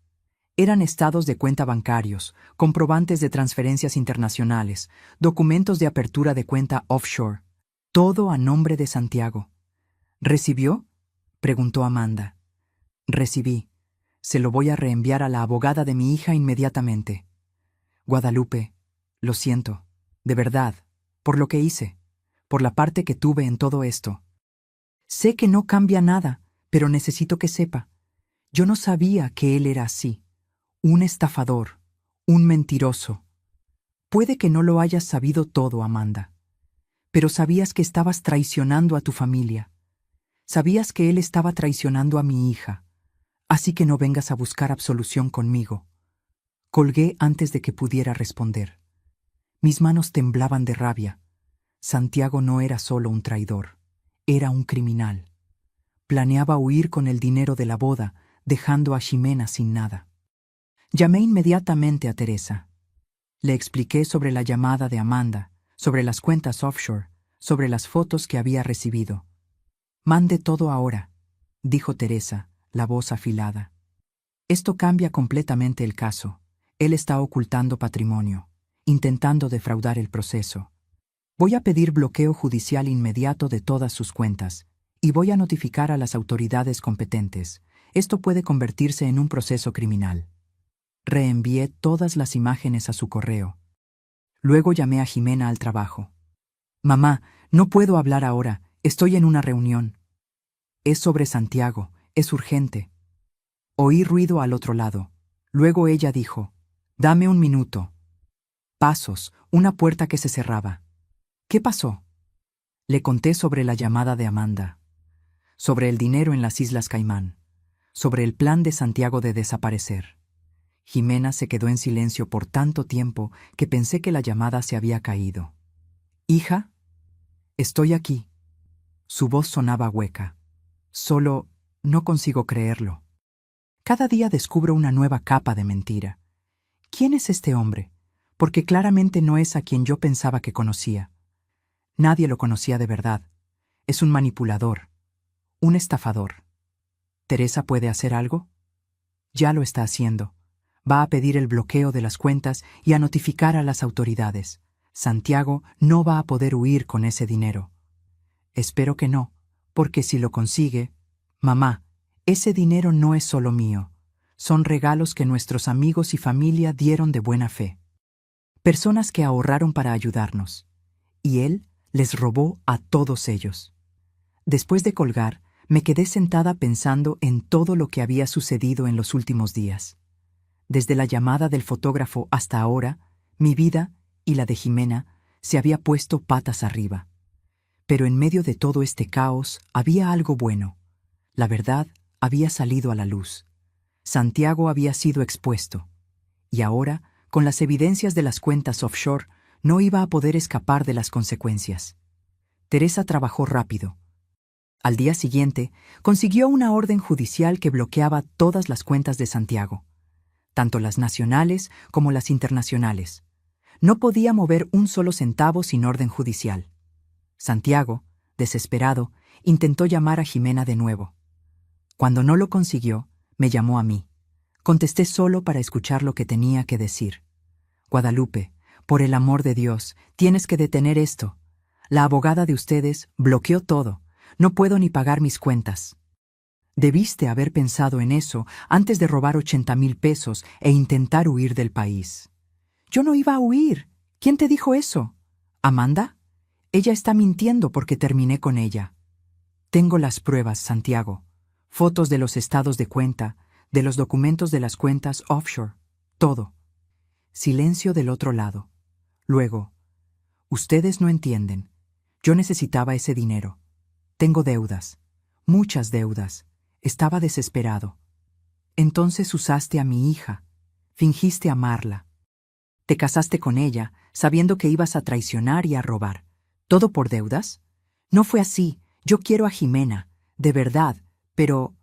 Eran estados de cuenta bancarios, comprobantes de transferencias internacionales, documentos de apertura de cuenta offshore. Todo a nombre de Santiago. ¿Recibió? Preguntó Amanda. Recibí. Se lo voy a reenviar a la abogada de mi hija inmediatamente. Guadalupe, lo siento, de verdad, por lo que hice, por la parte que tuve en todo esto. Sé que no cambia nada, pero necesito que sepa. Yo no sabía que él era así. Un estafador, un mentiroso. Puede que no lo hayas sabido todo, Amanda. Pero sabías que estabas traicionando a tu familia. Sabías que él estaba traicionando a mi hija. Así que no vengas a buscar absolución conmigo. Colgué antes de que pudiera responder. Mis manos temblaban de rabia. Santiago no era solo un traidor, era un criminal. Planeaba huir con el dinero de la boda, dejando a Ximena sin nada. Llamé inmediatamente a Teresa. Le expliqué sobre la llamada de Amanda, sobre las cuentas offshore, sobre las fotos que había recibido. Mande todo ahora, dijo Teresa, la voz afilada. Esto cambia completamente el caso. Él está ocultando patrimonio, intentando defraudar el proceso. Voy a pedir bloqueo judicial inmediato de todas sus cuentas y voy a notificar a las autoridades competentes. Esto puede convertirse en un proceso criminal. Reenvié todas las imágenes a su correo. Luego llamé a Ximena al trabajo. Mamá, no puedo hablar ahora, estoy en una reunión. Es sobre Santiago, es urgente. Oí ruido al otro lado. Luego ella dijo, dame un minuto. Pasos, una puerta que se cerraba. ¿Qué pasó? Le conté sobre la llamada de Amanda, sobre el dinero en las Islas Caimán, sobre el plan de Santiago de desaparecer. Ximena se quedó en silencio por tanto tiempo que pensé que la llamada se había caído. Hija, estoy aquí. Su voz sonaba hueca. Solo no consigo creerlo. Cada día descubro una nueva capa de mentira. ¿Quién es este hombre? Porque claramente no es a quien yo pensaba que conocía. Nadie lo conocía de verdad. Es un manipulador, un estafador. ¿Teresa puede hacer algo? Ya lo está haciendo. Va a pedir el bloqueo de las cuentas y a notificar a las autoridades. Santiago no va a poder huir con ese dinero. Espero que no, porque si lo consigue... Mamá, ese dinero no es solo mío. Son regalos que nuestros amigos y familia dieron de buena fe. Personas que ahorraron para ayudarnos. Y él les robó a todos ellos. Después de colgar, me quedé sentada pensando en todo lo que había sucedido en los últimos días. Desde la llamada del fotógrafo hasta ahora, mi vida y la de Ximena se había puesto patas arriba. Pero en medio de todo este caos había algo bueno. La verdad había salido a la luz. Santiago había sido expuesto. Y ahora, con las evidencias de las cuentas offshore, no iba a poder escapar de las consecuencias. Teresa trabajó rápido. Al día siguiente, consiguió una orden judicial que bloqueaba todas las cuentas de Santiago, tanto las nacionales como las internacionales. No podía mover un solo centavo sin orden judicial. Santiago, desesperado, intentó llamar a Ximena de nuevo. Cuando no lo consiguió, me llamó a mí. Contesté solo para escuchar lo que tenía que decir. Guadalupe, por el amor de Dios, tienes que detener esto. La abogada de ustedes bloqueó todo. No puedo ni pagar mis cuentas. Debiste haber pensado en eso antes de robar 80,000 pesos e intentar huir del país. Yo no iba a huir. ¿Quién te dijo eso? ¿Amanda? Ella está mintiendo porque terminé con ella. Tengo las pruebas, Santiago. Fotos de los estados de cuenta, de los documentos de las cuentas offshore. Todo. Silencio del otro lado. Luego, ustedes no entienden. Yo necesitaba ese dinero. Tengo deudas. Muchas deudas. Estaba desesperado. Entonces usaste a mi hija. Fingiste amarla. Te casaste con ella, sabiendo que ibas a traicionar y a robar. ¿Todo por deudas? No fue así. Yo quiero a Jimena, de verdad. ¿Pero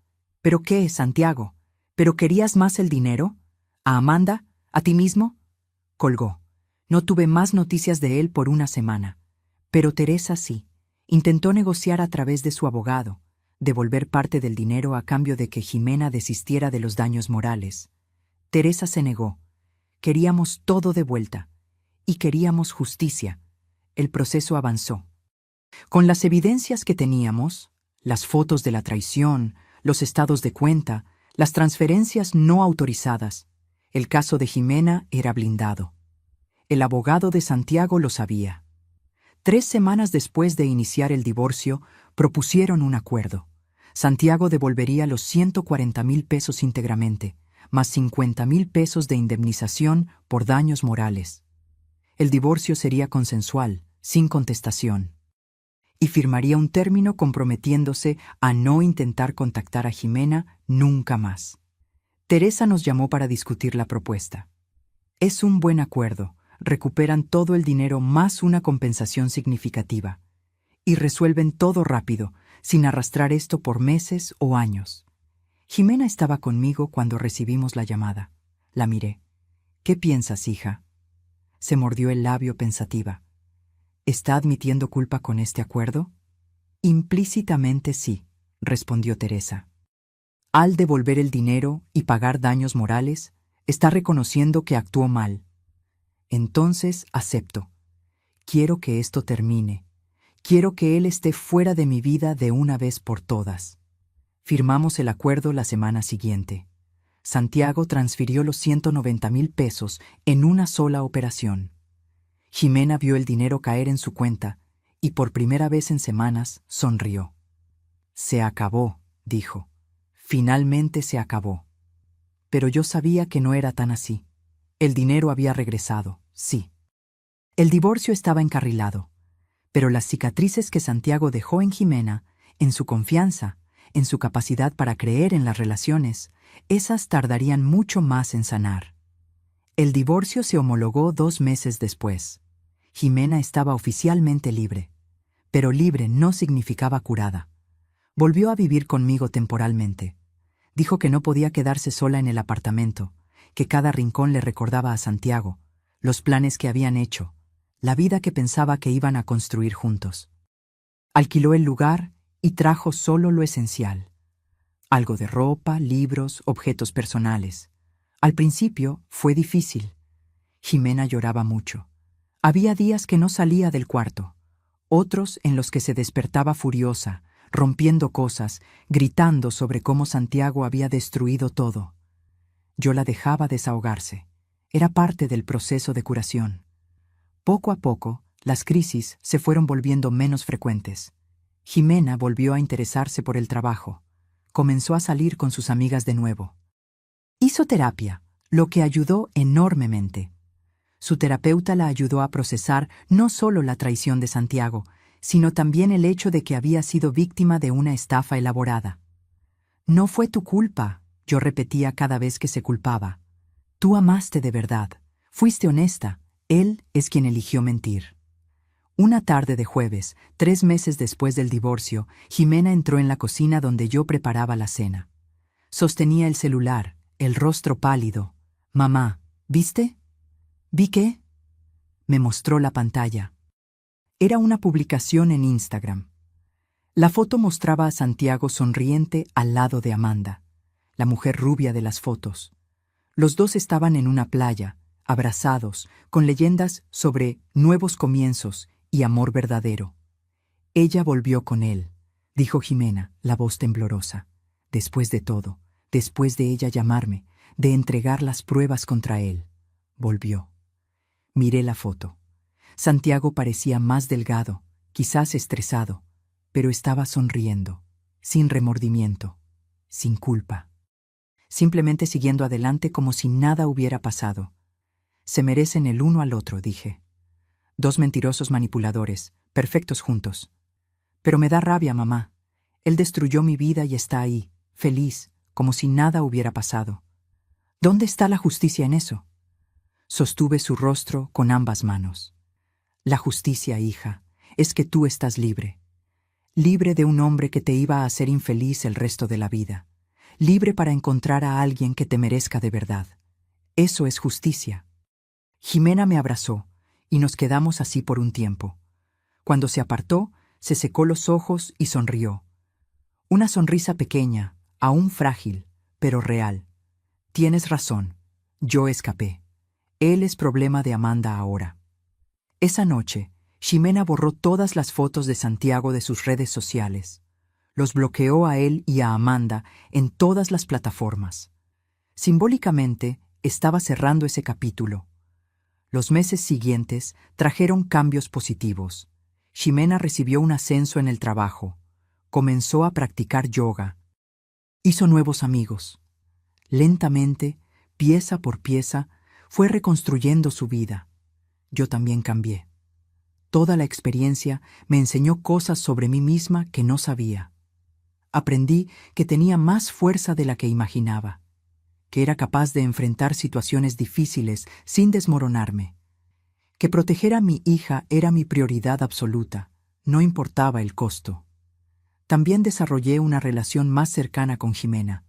qué, Santiago? ¿Pero querías más el dinero? ¿A Amanda? ¿A ti mismo? Colgó. No tuve más noticias de él por una semana. Pero Teresa sí. Intentó negociar a través de su abogado, devolver parte del dinero a cambio de que Jimena desistiera de los daños morales. Teresa se negó. Queríamos todo de vuelta. Y queríamos justicia. El proceso avanzó. Con las evidencias que teníamos, las fotos de la traición, los estados de cuenta, las transferencias no autorizadas, el caso de Jimena era blindado. El abogado de Santiago lo sabía. 3 semanas después de iniciar el divorcio, propusieron un acuerdo. Santiago devolvería los 140,000 pesos íntegramente, más 50,000 pesos de indemnización por daños morales. El divorcio sería consensual, sin contestación. Y firmaría un término comprometiéndose a no intentar contactar a Jimena nunca más. Teresa nos llamó para discutir la propuesta. Es un buen acuerdo, recuperan todo el dinero más una compensación significativa. Y resuelven todo rápido, sin arrastrar esto por meses o años. Jimena estaba conmigo cuando recibimos la llamada. La miré. ¿Qué piensas, hija? Se mordió el labio pensativa. ¿Está admitiendo culpa con este acuerdo? Implícitamente sí, respondió Teresa. Al devolver el dinero y pagar daños morales, está reconociendo que actuó mal. Entonces acepto. Quiero que esto termine. Quiero que él esté fuera de mi vida de una vez por todas. Firmamos el acuerdo la semana siguiente. Santiago transfirió los 190,000 pesos en una sola operación. Jimena vio el dinero caer en su cuenta y por primera vez en semanas sonrió. Se acabó, dijo. Finalmente se acabó. Pero yo sabía que no era tan así. El dinero había regresado, sí. El divorcio estaba encarrilado, pero las cicatrices que Santiago dejó en Jimena, en su confianza, en su capacidad para creer en las relaciones, esas tardarían mucho más en sanar. El divorcio se homologó 2 meses después. Jimena estaba oficialmente libre, pero libre no significaba curada. Volvió a vivir conmigo temporalmente. Dijo que no podía quedarse sola en el apartamento, que cada rincón le recordaba a Santiago, los planes que habían hecho, la vida que pensaba que iban a construir juntos. Alquiló el lugar y trajo solo lo esencial. Algo de ropa, libros, objetos personales. Al principio fue difícil. Jimena lloraba mucho. Había días que no salía del cuarto, otros en los que se despertaba furiosa, rompiendo cosas, gritando sobre cómo Santiago había destruido todo. Yo la dejaba desahogarse. Era parte del proceso de curación. Poco a poco, las crisis se fueron volviendo menos frecuentes. Jimena volvió a interesarse por el trabajo. Comenzó a salir con sus amigas de nuevo. Hizo terapia, lo que ayudó enormemente. Su terapeuta la ayudó a procesar no solo la traición de Santiago, sino también el hecho de que había sido víctima de una estafa elaborada. No fue tu culpa, yo repetía cada vez que se culpaba. Tú amaste de verdad, fuiste honesta, él es quien eligió mentir. Una tarde de jueves, 3 meses después del divorcio, Jimena entró en la cocina donde yo preparaba la cena. Sostenía el celular, el rostro pálido. Mamá, ¿viste? ¿Vi qué? Me mostró la pantalla. Era una publicación en Instagram. La foto mostraba a Santiago sonriente al lado de Amanda, la mujer rubia de las fotos. Los dos estaban en una playa, abrazados, con leyendas sobre nuevos comienzos y amor verdadero. Ella volvió con él, dijo Jimena, la voz temblorosa. Después de todo, después de ella llamarme, de entregar las pruebas contra él, volvió. Miré la foto. Santiago parecía más delgado, quizás estresado, pero estaba sonriendo, sin remordimiento, sin culpa. Simplemente siguiendo adelante como si nada hubiera pasado. Se merecen el uno al otro, dije. Dos mentirosos manipuladores, perfectos juntos. Pero me da rabia, mamá. Él destruyó mi vida y está ahí, feliz, como si nada hubiera pasado. ¿Dónde está la justicia en eso? Sostuve su rostro con ambas manos. La justicia, hija, es que tú estás libre. Libre de un hombre que te iba a hacer infeliz el resto de la vida. Libre para encontrar a alguien que te merezca de verdad. Eso es justicia. Jimena me abrazó, y nos quedamos así por un tiempo. Cuando se apartó, se secó los ojos y sonrió. Una sonrisa pequeña, aún frágil, pero real. Tienes razón, yo escapé. Él es problema de Amanda ahora. Esa noche, Ximena borró todas las fotos de Santiago de sus redes sociales. Los bloqueó a él y a Amanda en todas las plataformas. Simbólicamente, estaba cerrando ese capítulo. Los meses siguientes trajeron cambios positivos. Ximena recibió un ascenso en el trabajo. Comenzó a practicar yoga. Hizo nuevos amigos. Lentamente, pieza por pieza, fue reconstruyendo su vida. Yo también cambié. Toda la experiencia me enseñó cosas sobre mí misma que no sabía. Aprendí que tenía más fuerza de la que imaginaba, que era capaz de enfrentar situaciones difíciles sin desmoronarme, que proteger a mi hija era mi prioridad absoluta, no importaba el costo. También desarrollé una relación más cercana con Ximena.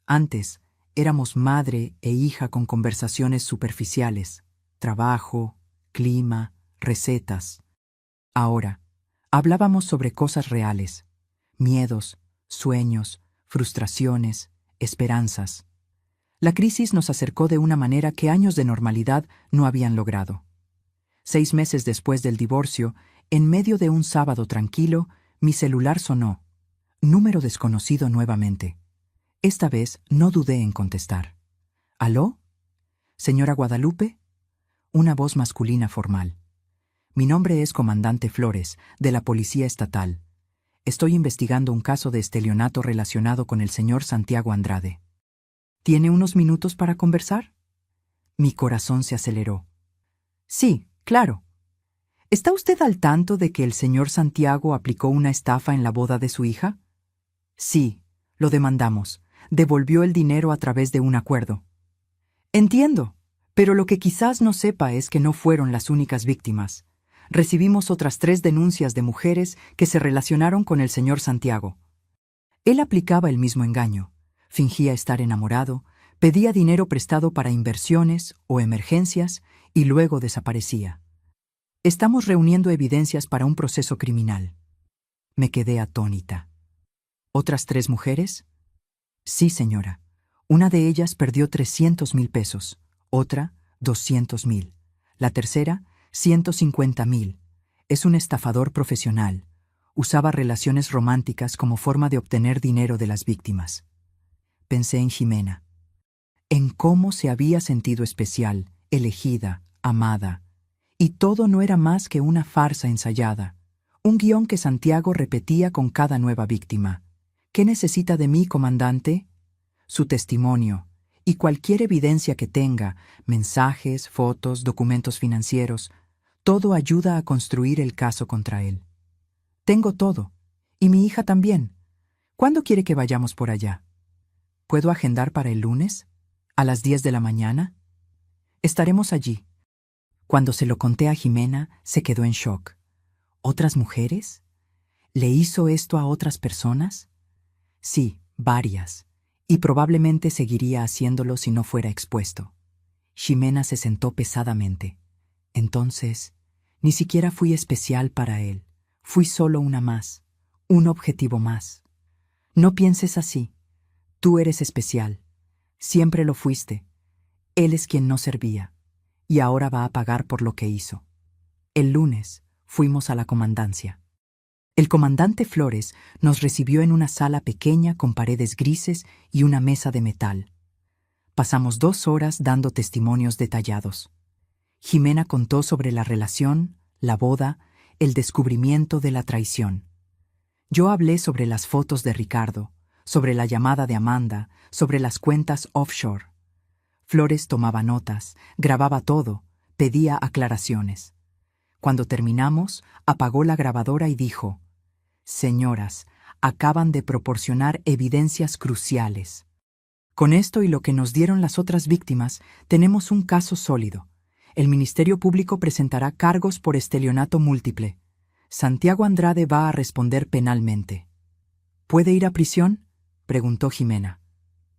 Antes, éramos madre e hija con conversaciones superficiales, trabajo, clima, recetas. Ahora, hablábamos sobre cosas reales, miedos, sueños, frustraciones, esperanzas. La crisis nos acercó de una manera que años de normalidad no habían logrado. 6 meses después del divorcio, en medio de un sábado tranquilo, mi celular sonó. Número desconocido nuevamente. Esta vez no dudé en contestar. ¿Aló? ¿Señora Guadalupe? Una voz masculina formal. Mi nombre es Comandante Flores, de la Policía Estatal. Estoy investigando un caso de estelionato relacionado con el señor Santiago Andrade. ¿Tiene unos minutos para conversar? Mi corazón se aceleró. Sí, claro. ¿Está usted al tanto de que el señor Santiago aplicó una estafa en la boda de su hija? Sí, lo demandamos. Devolvió el dinero a través de un acuerdo. Entiendo, pero lo que quizás no sepa es que no fueron las únicas víctimas. Recibimos otras 3 denuncias de mujeres que se relacionaron con el señor Santiago. Él aplicaba el mismo engaño. Fingía estar enamorado, pedía dinero prestado para inversiones o emergencias y luego desaparecía. Estamos reuniendo evidencias para un proceso criminal. Me quedé atónita. ¿Otras 3 mujeres? Sí, señora. Una de ellas perdió 300,000 pesos, otra 200,000. La tercera, 150,000. Es un estafador profesional. Usaba relaciones románticas como forma de obtener dinero de las víctimas. Pensé en Ximena, en cómo se había sentido especial, elegida, amada. Y todo no era más que una farsa ensayada, un guión que Santiago repetía con cada nueva víctima. ¿Qué necesita de mí, comandante? Su testimonio y cualquier evidencia que tenga, mensajes, fotos, documentos financieros, todo ayuda a construir el caso contra él. Tengo todo, y mi hija también. ¿Cuándo quiere que vayamos por allá? ¿Puedo agendar para el lunes? ¿A las 10 de la mañana? Estaremos allí. Cuando se lo conté a Ximena, se quedó en shock. ¿Otras mujeres? ¿Le hizo esto a otras personas? Sí, varias, y probablemente seguiría haciéndolo si no fuera expuesto. Ximena se sentó pesadamente. Entonces, ni siquiera fui especial para él. Fui solo una más, un objetivo más. No pienses así. Tú eres especial. Siempre lo fuiste. Él es quien no servía, y ahora va a pagar por lo que hizo. El lunes fuimos a la comandancia. El comandante Flores nos recibió en una sala pequeña con paredes grises y una mesa de metal. Pasamos 2 horas dando testimonios detallados. Ximena contó sobre la relación, la boda, el descubrimiento de la traición. Yo hablé sobre las fotos de Ricardo, sobre la llamada de Amanda, sobre las cuentas offshore. Flores tomaba notas, grababa todo, pedía aclaraciones. Cuando terminamos, apagó la grabadora y dijo: «Señoras, acaban de proporcionar evidencias cruciales. Con esto y lo que nos dieron las otras víctimas, tenemos un caso sólido. El Ministerio Público presentará cargos por estelionato múltiple. Santiago Andrade va a responder penalmente». «¿Puede ir a prisión?», preguntó Jimena.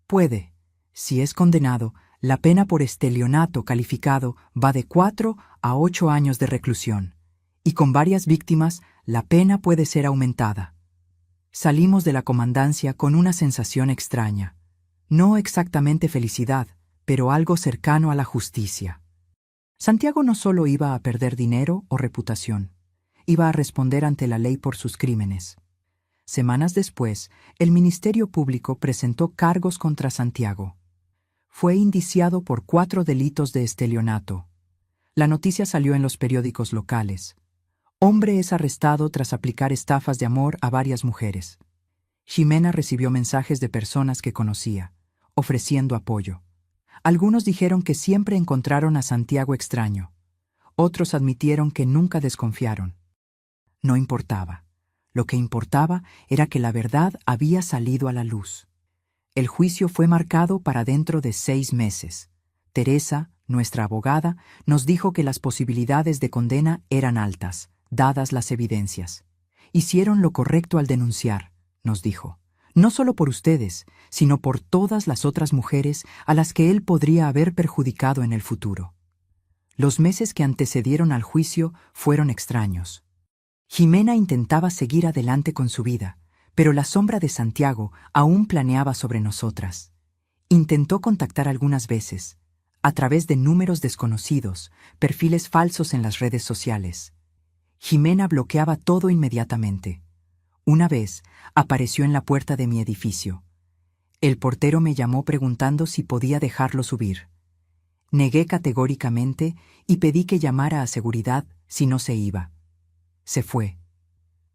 «Puede. Si es condenado, la pena por estelionato calificado va de 4 a 8 años de reclusión. Y con varias víctimas, la pena puede ser aumentada». Salimos de la comandancia con una sensación extraña. No exactamente felicidad, pero algo cercano a la justicia. Santiago no solo iba a perder dinero o reputación, iba a responder ante la ley por sus crímenes. Semanas después, el Ministerio Público presentó cargos contra Santiago. Fue indiciado por 4 delitos de estelionato. La noticia salió en los periódicos locales. Hombre es arrestado tras aplicar estafas de amor a varias mujeres. Jimena recibió mensajes de personas que conocía, ofreciendo apoyo. Algunos dijeron que siempre encontraron a Santiago extraño. Otros admitieron que nunca desconfiaron. No importaba. Lo que importaba era que la verdad había salido a la luz. El juicio fue marcado para dentro de 6 meses. Teresa, nuestra abogada, nos dijo que las posibilidades de condena eran altas, dadas las evidencias. «Hicieron lo correcto al denunciar», nos dijo. «No solo por ustedes, sino por todas las otras mujeres a las que él podría haber perjudicado en el futuro». Los meses que antecedieron al juicio fueron extraños. Jimena intentaba seguir adelante con su vida, pero la sombra de Santiago aún planeaba sobre nosotras. Intentó contactar algunas veces, a través de números desconocidos, perfiles falsos en las redes sociales. Jimena bloqueaba todo inmediatamente. Una vez, apareció en la puerta de mi edificio. El portero me llamó preguntando si podía dejarlo subir. Negué categóricamente y pedí que llamara a seguridad si no se iba. Se fue.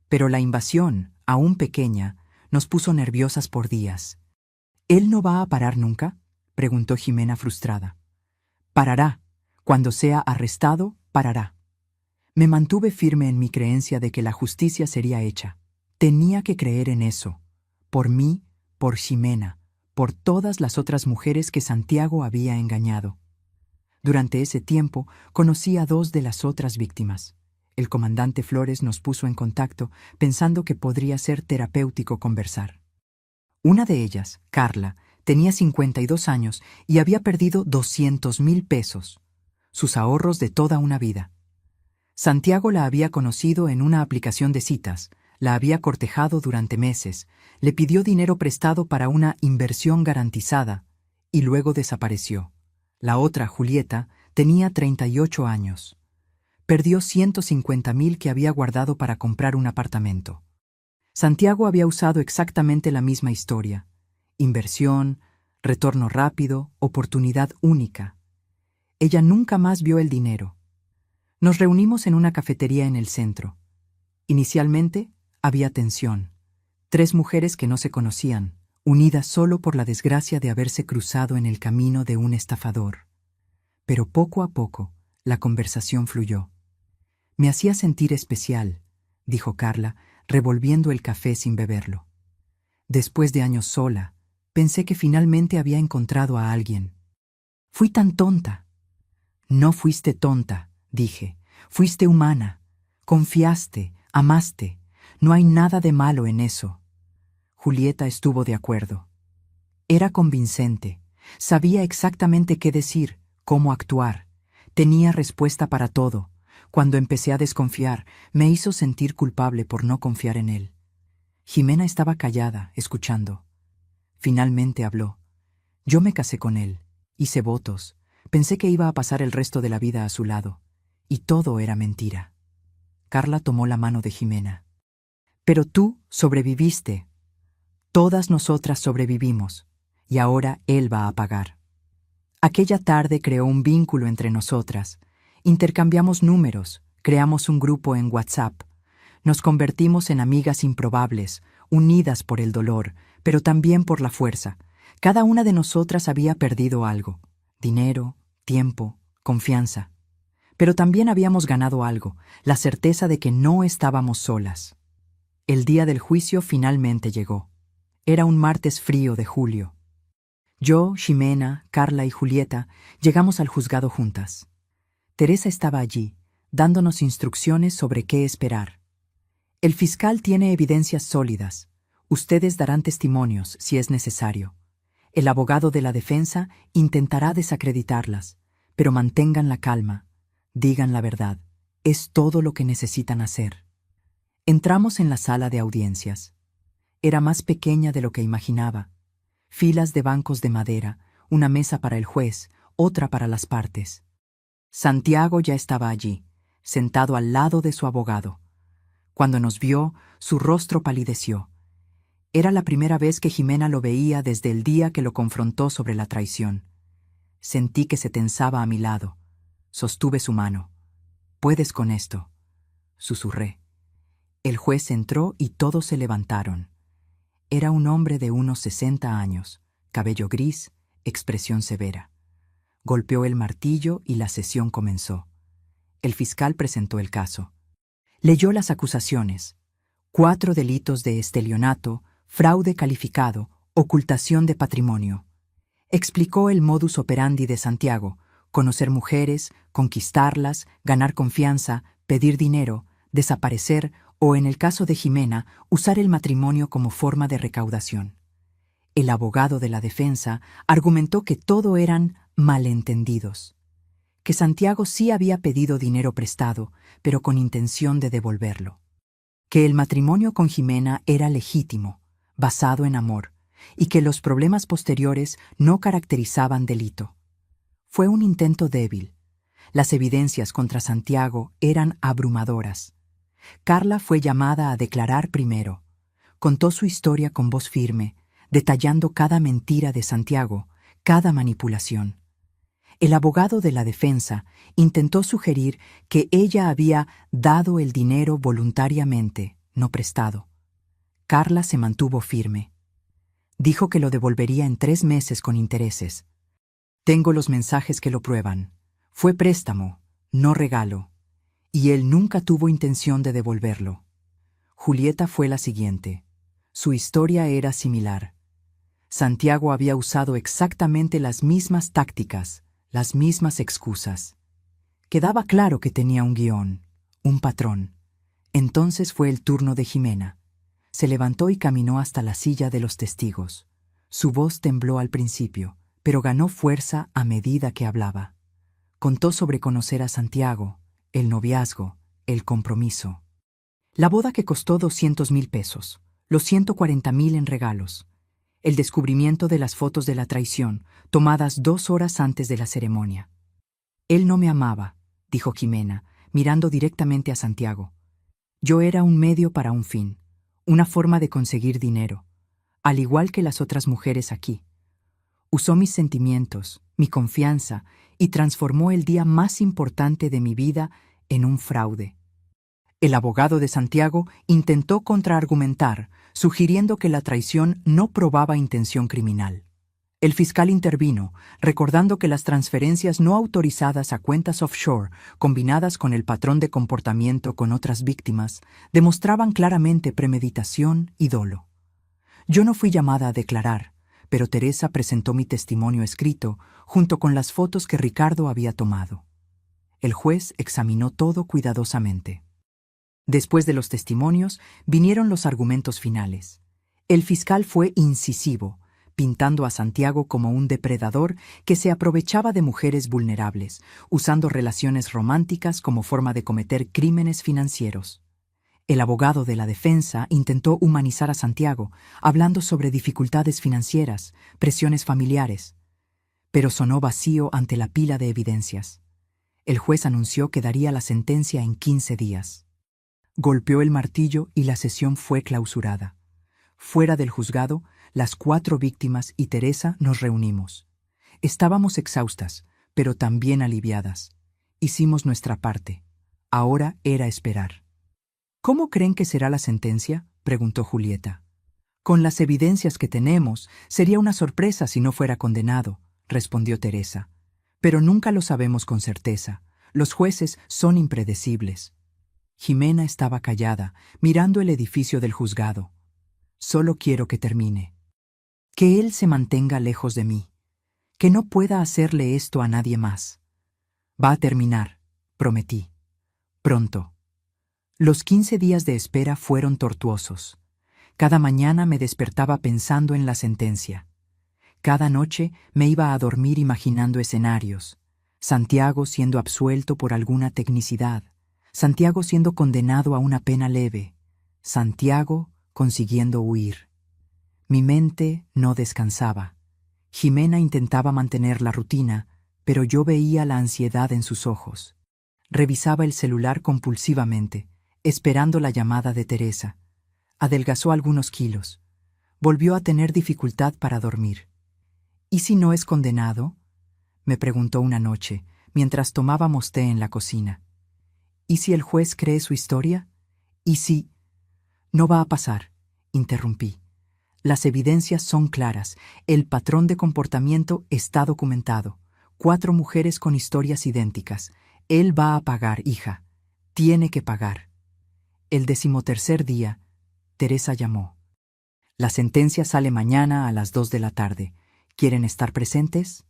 Pero la invasión, aún pequeña, nos puso nerviosas por días. «¿Él no va a parar nunca?», preguntó Jimena frustrada. «Parará. Cuando sea arrestado, parará». Me mantuve firme en mi creencia de que la justicia sería hecha. Tenía que creer en eso. Por mí, por Jimena, por todas las otras mujeres que Santiago había engañado. Durante ese tiempo, conocí a 2 de las otras víctimas. El comandante Flores nos puso en contacto pensando que podría ser terapéutico conversar. Una de ellas, Carla, tenía 52 años y había perdido 200,000 pesos, sus ahorros de toda una vida. Santiago la había conocido en una aplicación de citas, la había cortejado durante meses, le pidió dinero prestado para una inversión garantizada y luego desapareció. La otra, Julieta, tenía 38 años. Perdió 150,000 que había guardado para comprar un apartamento. Santiago había usado exactamente la misma historia. Inversión, retorno rápido, oportunidad única. Ella nunca más vio el dinero. Nos reunimos en una cafetería en el centro. Inicialmente, había tensión. 3 mujeres que no se conocían, unidas solo por la desgracia de haberse cruzado en el camino de un estafador. Pero poco a poco, la conversación fluyó. «Me hacía sentir especial», dijo Carla, revolviendo el café sin beberlo. «Después de años sola, pensé que finalmente había encontrado a alguien. Fui tan tonta». «No fuiste tonta», dije. «Fuiste humana. Confiaste, amaste. No hay nada de malo en eso». Julieta estuvo de acuerdo. Era convincente. Sabía exactamente qué decir, cómo actuar. Tenía respuesta para todo. Cuando empecé a desconfiar, me hizo sentir culpable por no confiar en él. Jimena estaba callada, escuchando. Finalmente habló. «Yo me casé con él, hice votos, pensé que iba a pasar el resto de la vida a su lado, y todo era mentira». Carla tomó la mano de Jimena. «Pero tú sobreviviste. Todas nosotras sobrevivimos, y ahora él va a pagar». Aquella tarde creó un vínculo entre nosotras. Intercambiamos números, Creamos un grupo en WhatsApp. Nos convertimos en amigas improbables, unidas por el dolor, pero también por la fuerza. Cada una de nosotras había perdido algo: dinero, tiempo, confianza. Pero también habíamos ganado algo: la certeza de que no estábamos solas. El día del juicio finalmente llegó. Era un martes frío de julio. Yo, Ximena, Carla y Julieta llegamos al juzgado juntas. Teresa estaba allí, dándonos instrucciones sobre qué esperar. El fiscal tiene evidencias sólidas. Ustedes darán testimonios si es necesario. El abogado de la defensa intentará desacreditarlas, pero mantengan la calma. Digan la verdad. Es todo lo que necesitan hacer. Entramos en la sala de audiencias. Era más pequeña de lo que imaginaba. Filas de bancos de madera, una mesa para el juez, otra para las partes. Santiago ya estaba allí, sentado al lado de su abogado. Cuando nos vio, su rostro palideció. Era la primera vez que Ximena lo veía desde el día que lo confrontó sobre la traición. Sentí que se tensaba a mi lado. Sostuve su mano. «Puedes con esto», susurré. El juez entró y todos se levantaron. Era un hombre de unos 60 años, cabello gris, expresión severa. Golpeó el martillo y la sesión comenzó. El fiscal presentó el caso. Leyó las acusaciones: 4 delitos de estelionato, fraude calificado, ocultación de patrimonio. Explicó el modus operandi de Santiago: conocer mujeres, conquistarlas, ganar confianza, pedir dinero, desaparecer o, en el caso de Ximena, usar el matrimonio como forma de recaudación. El abogado de la defensa argumentó que todo eran malentendidos, que Santiago sí había pedido dinero prestado, pero con intención de devolverlo, que el matrimonio con Ximena era legítimo, basado en amor, y que los problemas posteriores no caracterizaban delito. Fue un intento débil. Las evidencias contra Santiago eran abrumadoras. Carla fue llamada a declarar primero. Contó su historia con voz firme, detallando cada mentira de Santiago, cada manipulación. El abogado de la defensa intentó sugerir que ella había dado el dinero voluntariamente, no prestado. Carla se mantuvo firme. Dijo que lo devolvería en 3 meses con intereses. Tengo los mensajes que lo prueban. Fue préstamo, no regalo, y él nunca tuvo intención de devolverlo. Julieta fue la siguiente. Su historia era similar. Santiago había usado exactamente las mismas tácticas, las mismas excusas. Quedaba claro que tenía un guión, un patrón. Entonces fue el turno de Ximena. Se levantó y caminó hasta la silla de los testigos. Su voz tembló al principio, pero ganó fuerza a medida que hablaba. Contó sobre conocer a Santiago, el noviazgo, el compromiso. La boda que costó 200,000 pesos, los 140,000 en regalos. El descubrimiento de las fotos de la traición, tomadas 2 horas antes de la ceremonia. Él no me amaba, dijo Ximena, mirando directamente a Santiago. Yo era un medio para un fin, una forma de conseguir dinero, al igual que las otras mujeres aquí. Usó mis sentimientos, mi confianza, y transformó el día más importante de mi vida en un fraude. El abogado de Santiago intentó contraargumentar, sugiriendo que la traición no probaba intención criminal. El fiscal intervino, recordando que las transferencias no autorizadas a cuentas offshore, combinadas con el patrón de comportamiento con otras víctimas, demostraban claramente premeditación y dolo. Yo no fui llamada a declarar, pero Teresa presentó mi testimonio escrito junto con las fotos que Ricardo había tomado. El juez examinó todo cuidadosamente. Después de los testimonios, vinieron los argumentos finales. El fiscal fue incisivo, pintando a Santiago como un depredador que se aprovechaba de mujeres vulnerables, usando relaciones románticas como forma de cometer crímenes financieros. El abogado de la defensa intentó humanizar a Santiago, hablando sobre dificultades financieras, presiones familiares, pero sonó vacío ante la pila de evidencias. El juez anunció que daría la sentencia en 15 días. Golpeó el martillo y la sesión fue clausurada. Fuera del juzgado, las 4 víctimas y Teresa nos reunimos. Estábamos exhaustas, pero también aliviadas. Hicimos nuestra parte. Ahora era esperar. ¿Cómo creen que será la sentencia?, preguntó Julieta. Con las evidencias que tenemos, sería una sorpresa si no fuera condenado, respondió Teresa. Pero nunca lo sabemos con certeza. Los jueces son impredecibles. Jimena estaba callada, mirando el edificio del juzgado. Solo quiero que termine. Que él se mantenga lejos de mí. Que no pueda hacerle esto a nadie más. Va a terminar, prometí. Pronto. Los 15 días de espera fueron tortuosos. Cada mañana me despertaba pensando en la sentencia. Cada noche me iba a dormir imaginando escenarios. Santiago siendo absuelto por alguna tecnicidad. Santiago siendo condenado a una pena leve. Santiago consiguiendo huir. Mi mente no descansaba. Jimena intentaba mantener la rutina, pero yo veía la ansiedad en sus ojos. Revisaba el celular compulsivamente, esperando la llamada de Teresa. Adelgazó algunos kilos. Volvió a tener dificultad para dormir. ¿Y si no es condenado?, me preguntó una noche, mientras tomábamos té en la cocina. ¿Y si el juez cree su historia? ¿Y si...? No va a pasar, interrumpí. Las evidencias son claras, el patrón de comportamiento está documentado. 4 mujeres con historias idénticas. Él va a pagar, hija. Tiene que pagar. El 13º día, Teresa llamó. La sentencia sale mañana a las 2 de la tarde. ¿Quieren estar presentes?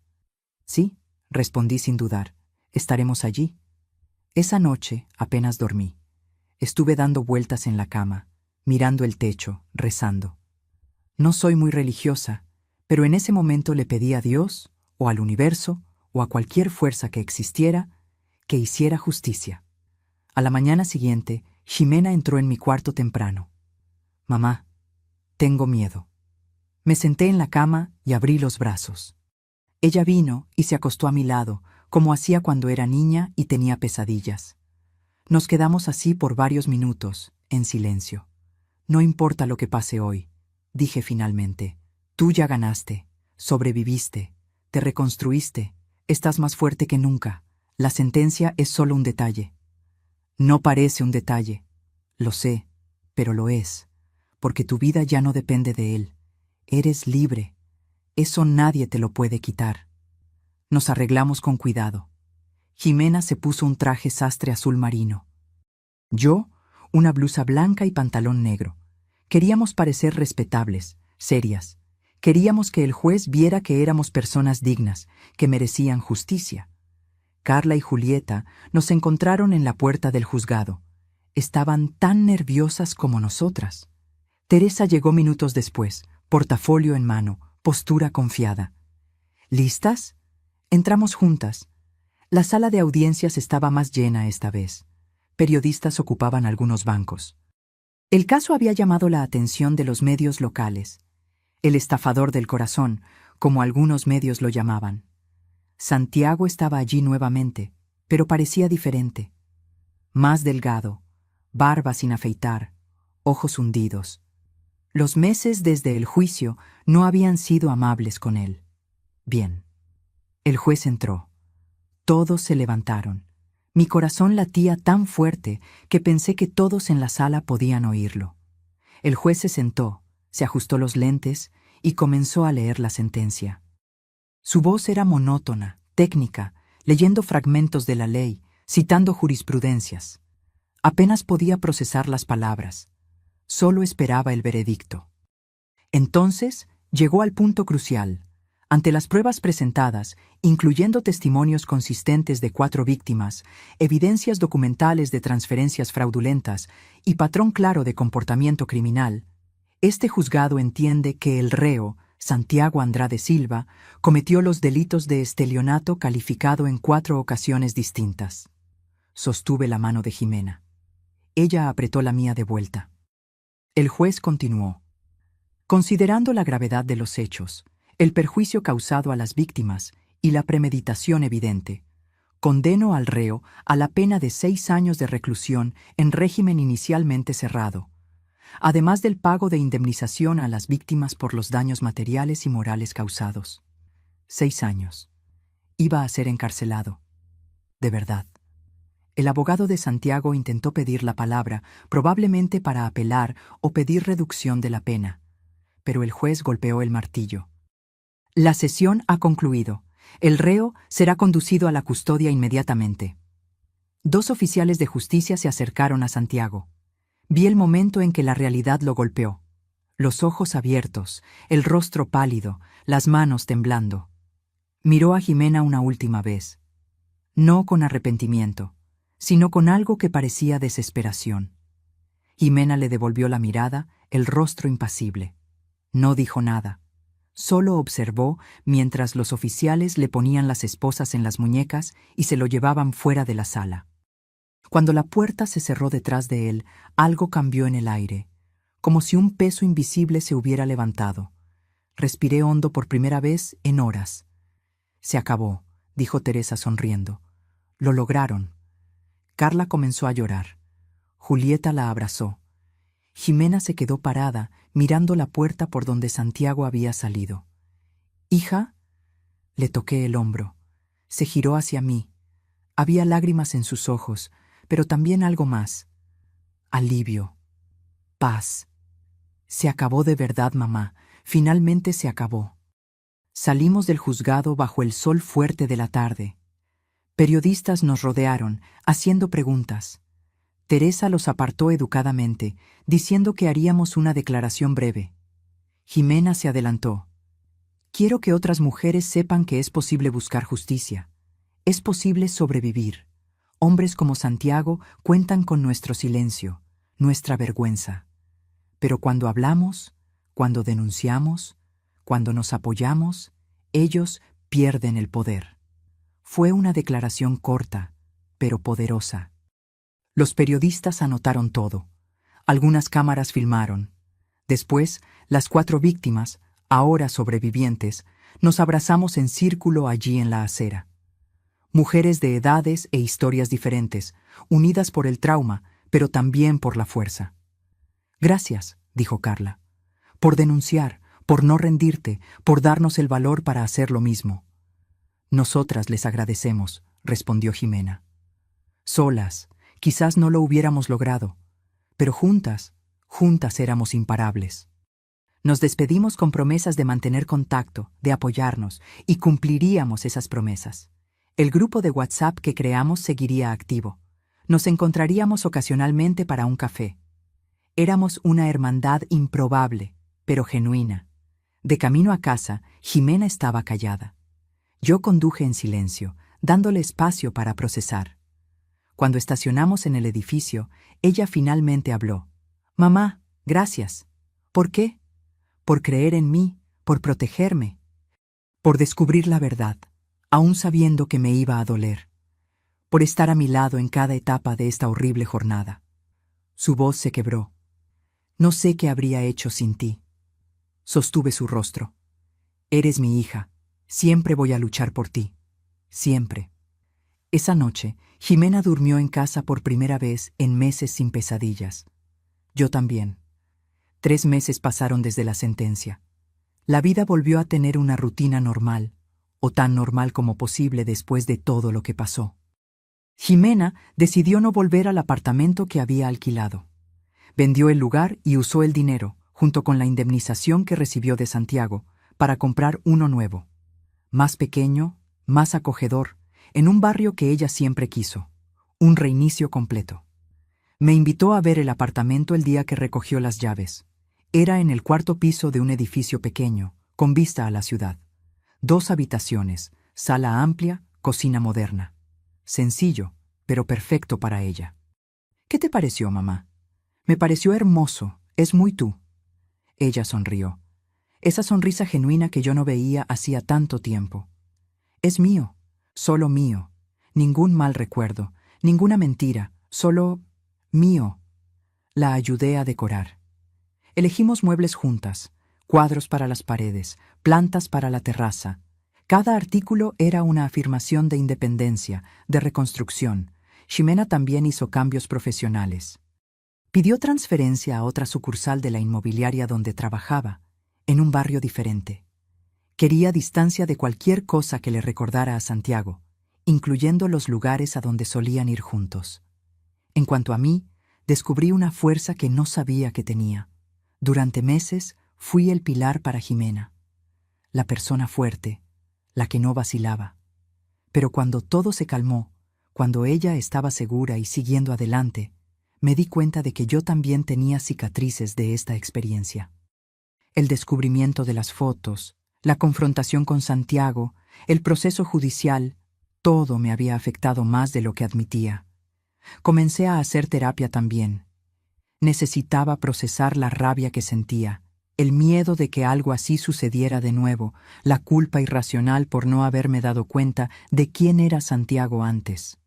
Sí, respondí sin dudar. Estaremos allí. Esa noche apenas dormí. Estuve dando vueltas en la cama, mirando el techo, rezando. No soy muy religiosa, pero en ese momento le pedí a Dios, o al universo, o a cualquier fuerza que existiera, que hiciera justicia. A la mañana siguiente, Jimena entró en mi cuarto temprano. Mamá, tengo miedo. Me senté en la cama y abrí los brazos. Ella vino y se acostó a mi lado, como hacía cuando era niña y tenía pesadillas. Nos quedamos así por varios minutos, en silencio. No importa lo que pase hoy, dije finalmente. Tú ya ganaste, sobreviviste, te reconstruiste, estás más fuerte que nunca. La sentencia es solo un detalle. No parece un detalle, lo sé, pero lo es, porque tu vida ya no depende de él. Eres libre. Eso nadie te lo puede quitar. Nos arreglamos con cuidado. Jimena se puso un traje sastre azul marino. Yo, una blusa blanca y pantalón negro. Queríamos parecer respetables, serias. Queríamos que el juez viera que éramos personas dignas, que merecían justicia. Carla y Julieta nos encontraron en la puerta del juzgado. Estaban tan nerviosas como nosotras. Teresa llegó minutos después, portafolio en mano, postura confiada. ¿Listas? Entramos juntas. La sala de audiencias estaba más llena esta vez. Periodistas ocupaban algunos bancos. El caso había llamado la atención de los medios locales. El estafador del corazón, como algunos medios lo llamaban. Santiago estaba allí nuevamente, pero parecía diferente. Más delgado, barba sin afeitar, ojos hundidos. Los meses desde el juicio no habían sido amables con él. Bien. El juez entró. Todos se levantaron. Mi corazón latía tan fuerte que pensé que todos en la sala podían oírlo. El juez se sentó, se ajustó los lentes y comenzó a leer la sentencia. Su voz era monótona, técnica, leyendo fragmentos de la ley, citando jurisprudencias. Apenas podía procesar las palabras. Solo esperaba el veredicto. Entonces llegó al punto crucial. Ante las pruebas presentadas, incluyendo testimonios consistentes de 4 víctimas, evidencias documentales de transferencias fraudulentas y patrón claro de comportamiento criminal, este juzgado entiende que el reo, Santiago Andrade Silva, cometió los delitos de estelionato calificado en 4 ocasiones distintas. Sostuve la mano de Jimena. Ella apretó la mía de vuelta. El juez continuó. Considerando la gravedad de los hechos, el perjuicio causado a las víctimas y la premeditación evidente, condeno al reo a la pena de 6 años de reclusión en régimen inicialmente cerrado, además del pago de indemnización a las víctimas por los daños materiales y morales causados. 6 años. Iba a ser encarcelado. De verdad. El abogado de Santiago intentó pedir la palabra, probablemente para apelar o pedir reducción de la pena, pero el juez golpeó el martillo. La sesión ha concluido. El reo será conducido a la custodia inmediatamente. Dos oficiales de justicia se acercaron a Santiago. Vi el momento en que la realidad lo golpeó. Los ojos abiertos, el rostro pálido, las manos temblando. Miró a Jimena una última vez. No con arrepentimiento, sino con algo que parecía desesperación. Jimena le devolvió la mirada, el rostro impasible. No dijo nada. Solo observó mientras los oficiales le ponían las esposas en las muñecas y se lo llevaban fuera de la sala. Cuando la puerta se cerró detrás de él, algo cambió en el aire, como si un peso invisible se hubiera levantado. Respiré hondo por primera vez en horas. Se acabó, dijo Teresa sonriendo. Lo lograron. Carla comenzó a llorar. Julieta la abrazó. Jimena se quedó parada, mirando la puerta por donde Santiago había salido. «Hija», le toqué el hombro. Se giró hacia mí. Había lágrimas en sus ojos, pero también algo más. Alivio. Paz. Se acabó de verdad, mamá. Finalmente se acabó. Salimos del juzgado bajo el sol fuerte de la tarde. Periodistas nos rodearon, haciendo preguntas. Teresa los apartó educadamente, diciendo que haríamos una declaración breve. Jimena se adelantó. Quiero que otras mujeres sepan que es posible buscar justicia. Es posible sobrevivir. Hombres como Santiago cuentan con nuestro silencio, nuestra vergüenza. Pero cuando hablamos, cuando denunciamos, cuando nos apoyamos, ellos pierden el poder. Fue una declaración corta, pero poderosa. Los periodistas anotaron todo. Algunas cámaras filmaron. Después, las 4 víctimas, ahora sobrevivientes, nos abrazamos en círculo allí en la acera. Mujeres de edades e historias diferentes, unidas por el trauma, pero también por la fuerza. Gracias, dijo Carla, por denunciar, por no rendirte, por darnos el valor para hacer lo mismo. Nosotras les agradecemos, respondió Jimena. Solas, quizás no lo hubiéramos logrado, pero juntas éramos imparables. Nos despedimos con promesas de mantener contacto, de apoyarnos, y cumpliríamos esas promesas. El grupo de WhatsApp que creamos seguiría activo. Nos encontraríamos ocasionalmente para un café. Éramos una hermandad improbable, pero genuina. De camino a casa, Jimena estaba callada. Yo conduje en silencio, dándole espacio para procesar. Cuando estacionamos en el edificio, ella finalmente habló. «Mamá, gracias». «¿Por qué?» «Por creer en mí, por protegerme, por descubrir la verdad, aún sabiendo que me iba a doler, por estar a mi lado en cada etapa de esta horrible jornada». Su voz se quebró. «No sé qué habría hecho sin ti». Sostuve su rostro. «Eres mi hija. Siempre voy a luchar por ti. Siempre». Esa noche, Jimena durmió en casa por primera vez en meses sin pesadillas. Yo también. 3 meses pasaron desde la sentencia. La vida volvió a tener una rutina normal, o tan normal como posible después de todo lo que pasó. Jimena decidió no volver al apartamento que había alquilado. Vendió el lugar y usó el dinero, junto con la indemnización que recibió de Santiago, para comprar uno nuevo. Más pequeño, más acogedor, en un barrio que ella siempre quiso. Un reinicio completo. Me invitó a ver el apartamento el día que recogió las llaves. Era en el 4º piso de un edificio pequeño, con vista a la ciudad. 2 habitaciones, sala amplia, cocina moderna. Sencillo, pero perfecto para ella. «¿Qué te pareció, mamá?» «Me pareció hermoso, es muy tú». Ella sonrió. Esa sonrisa genuina que yo no veía hacía tanto tiempo. «Es mío, solo mío. Ningún mal recuerdo, ninguna mentira, solo mío». La ayudé a decorar. Elegimos muebles juntas, cuadros para las paredes, plantas para la terraza. Cada artículo era una afirmación de independencia, de reconstrucción. Jimena también hizo cambios profesionales. Pidió transferencia a otra sucursal de la inmobiliaria donde trabajaba, en un barrio diferente. Quería distancia de cualquier cosa que le recordara a Santiago, incluyendo los lugares a donde solían ir juntos. En cuanto a mí, descubrí una fuerza que no sabía que tenía. Durante meses fui el pilar para Jimena, la persona fuerte, la que no vacilaba. Pero cuando todo se calmó, cuando ella estaba segura y siguiendo adelante, me di cuenta de que yo también tenía cicatrices de esta experiencia. El descubrimiento de las fotos, la confrontación con Santiago, el proceso judicial, todo me había afectado más de lo que admitía. Comencé a hacer terapia también. Necesitaba procesar la rabia que sentía, el miedo de que algo así sucediera de nuevo, la culpa irracional por no haberme dado cuenta de quién era Santiago antes.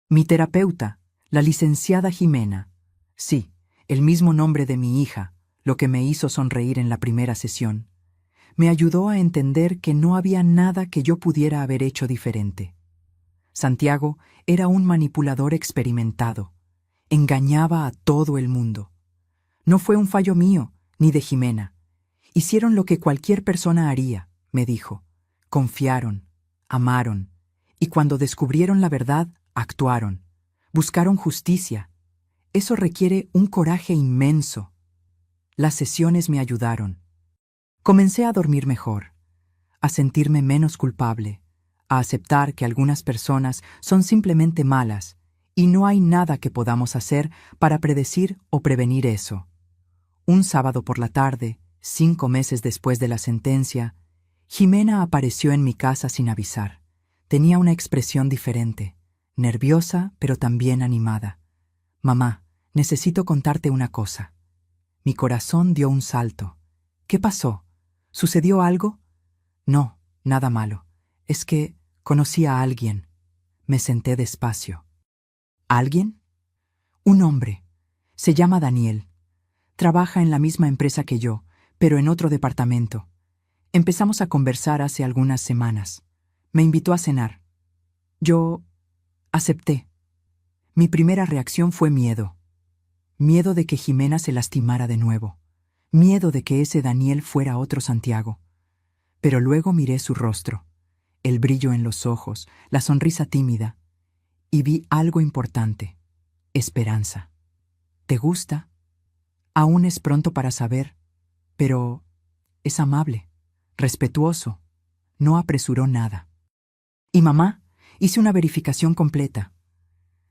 Mi terapeuta, la licenciada Jimena, sí, el mismo nombre de mi hija, lo que me hizo sonreír en la primera sesión, me ayudó a entender que no había nada que yo pudiera haber hecho diferente. Santiago era un manipulador experimentado. Engañaba a todo el mundo. No fue un fallo mío, ni de Jimena. Hicieron lo que cualquier persona haría, me dijo. Confiaron, amaron, y cuando descubrieron la verdad, actuaron. Buscaron justicia. Eso requiere un coraje inmenso. Las sesiones me ayudaron. Comencé a dormir mejor, a sentirme menos culpable, a aceptar que algunas personas son simplemente malas y no hay nada que podamos hacer para predecir o prevenir eso. Un sábado por la tarde, 5 meses después de la sentencia, Jimena apareció en mi casa sin avisar. Tenía una expresión diferente, nerviosa pero también animada. «Mamá, necesito contarte una cosa». Mi corazón dio un salto. «¿Qué pasó? ¿Sucedió algo?» «No, nada malo. Es que conocí a alguien». Me senté despacio. ¿Alguien? Un hombre. Se llama Daniel. Trabaja en la misma empresa que yo, pero en otro departamento. Empezamos a conversar hace algunas semanas. Me invitó a cenar. Yo acepté. Mi primera reacción fue miedo. Miedo de que Jimena se lastimara de nuevo. Miedo de que ese Daniel fuera otro Santiago. Pero luego miré su rostro, el brillo en los ojos, la sonrisa tímida, y vi algo importante: esperanza. ¿Te gusta? Aún es pronto para saber, pero es amable, respetuoso, no apresuró nada. ¿Y mamá? Hice una verificación completa.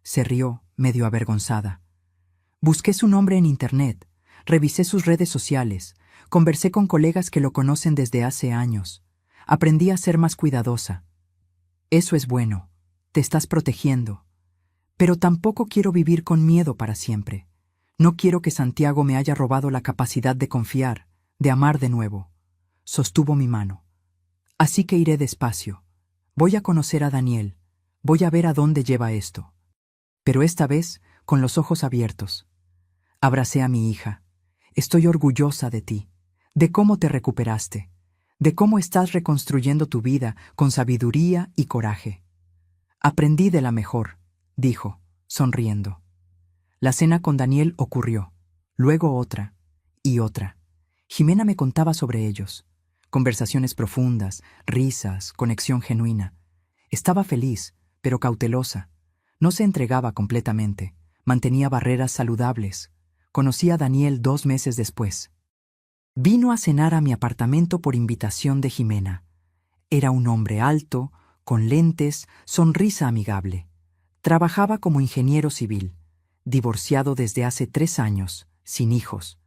Se rió, medio avergonzada. Busqué su nombre en internet, revisé sus redes sociales, conversé con colegas que lo conocen desde hace años. Aprendí a ser más cuidadosa. Eso es bueno, te estás protegiendo. Pero tampoco quiero vivir con miedo para siempre. No quiero que Santiago me haya robado la capacidad de confiar, de amar de nuevo. Sostuvo mi mano. Así que iré despacio. Voy a conocer a Daniel. Voy a ver a dónde lleva esto. Pero esta vez, con los ojos abiertos. Abracé a mi hija. Estoy orgullosa de ti, de cómo te recuperaste, de cómo estás reconstruyendo tu vida con sabiduría y coraje. Aprendí de la mejor, dijo, sonriendo. La cena con Daniel ocurrió, luego otra y otra. Jimena me contaba sobre ellos. Conversaciones profundas, risas, conexión genuina. Estaba feliz, pero cautelosa. No se entregaba completamente, mantenía barreras saludables. Conocí a Daniel 2 meses después. Vino a cenar a mi apartamento por invitación de Jimena. Era un hombre alto, con lentes, sonrisa amigable. Trabajaba como ingeniero civil, divorciado desde hace 3 años, sin hijos.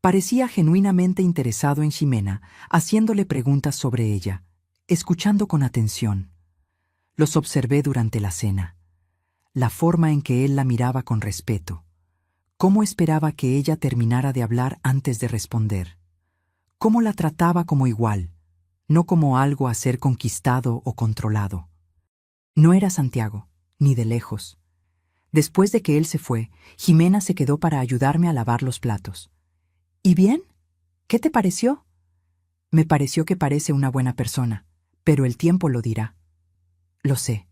Parecía genuinamente interesado en Jimena, haciéndole preguntas sobre ella, escuchando con atención. Los observé durante la cena. La forma en que él la miraba con respeto. Cómo esperaba que ella terminara de hablar antes de responder. Cómo la trataba como igual, no como algo a ser conquistado o controlado. No era Santiago, ni de lejos. Después de que él se fue, Jimena se quedó para ayudarme a lavar los platos. ¿Y bien? ¿Qué te pareció? Me pareció que parece una buena persona, pero el tiempo lo dirá. Lo sé.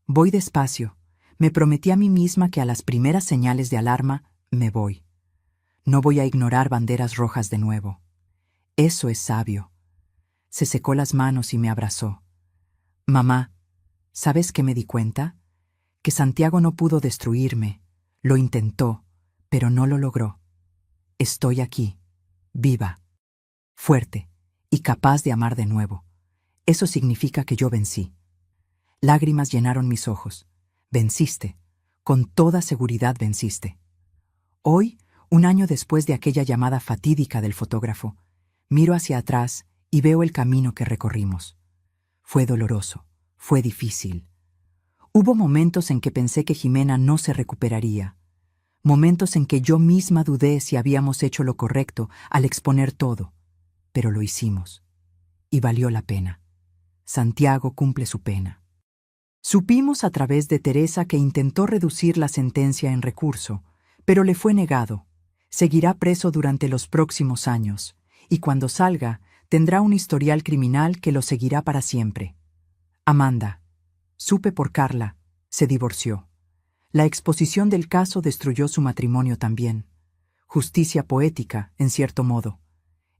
Voy despacio. Me prometí a mí misma que a las primeras señales de alarma me voy. No voy a ignorar banderas rojas de nuevo. Eso es sabio. Se secó las manos y me abrazó. Mamá, ¿Sabes qué me di cuenta? Que Santiago no pudo destruirme. Lo intentó, pero no lo logró. Estoy aquí, viva, fuerte y capaz de amar de nuevo. Eso significa que yo vencí. Lágrimas llenaron mis ojos. Venciste. Con toda seguridad venciste. Hoy, un año después de aquella llamada fatídica del fotógrafo, miro hacia atrás y veo el camino que recorrimos. Fue doloroso, fue difícil. Hubo momentos en que pensé que Jimena no se recuperaría. Momentos en que yo misma dudé si habíamos hecho lo correcto al exponer todo. Pero lo hicimos. Y valió la pena. Santiago cumple su pena. Supimos a través de Teresa que intentó reducir la sentencia en recurso, pero le fue negado. Seguirá preso durante los próximos años, y cuando salga, tendrá un historial criminal que lo seguirá para siempre. Amanda, supe por Carla, se divorció. La exposición del caso destruyó su matrimonio también. Justicia poética, en cierto modo.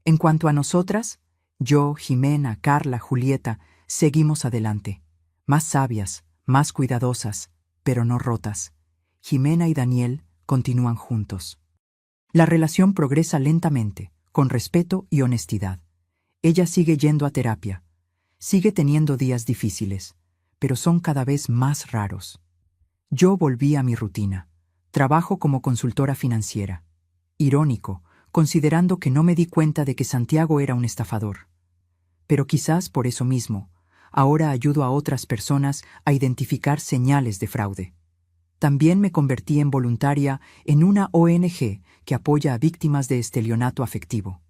En cuanto a nosotras, yo, Jimena, Carla, Julieta, seguimos adelante. Más sabias, más cuidadosas, pero no rotas. Jimena y Daniel continúan juntos. La relación progresa lentamente, con respeto y honestidad. Ella sigue yendo a terapia. Sigue teniendo días difíciles, pero son cada vez más raros. Yo volví a mi rutina. Trabajo como consultora financiera. Irónico, considerando que no me di cuenta de que Santiago era un estafador. Pero quizás por eso mismo, ahora ayudo a otras personas a identificar señales de fraude. También me convertí en voluntaria en una ONG que apoya a víctimas de estelionato afectivo.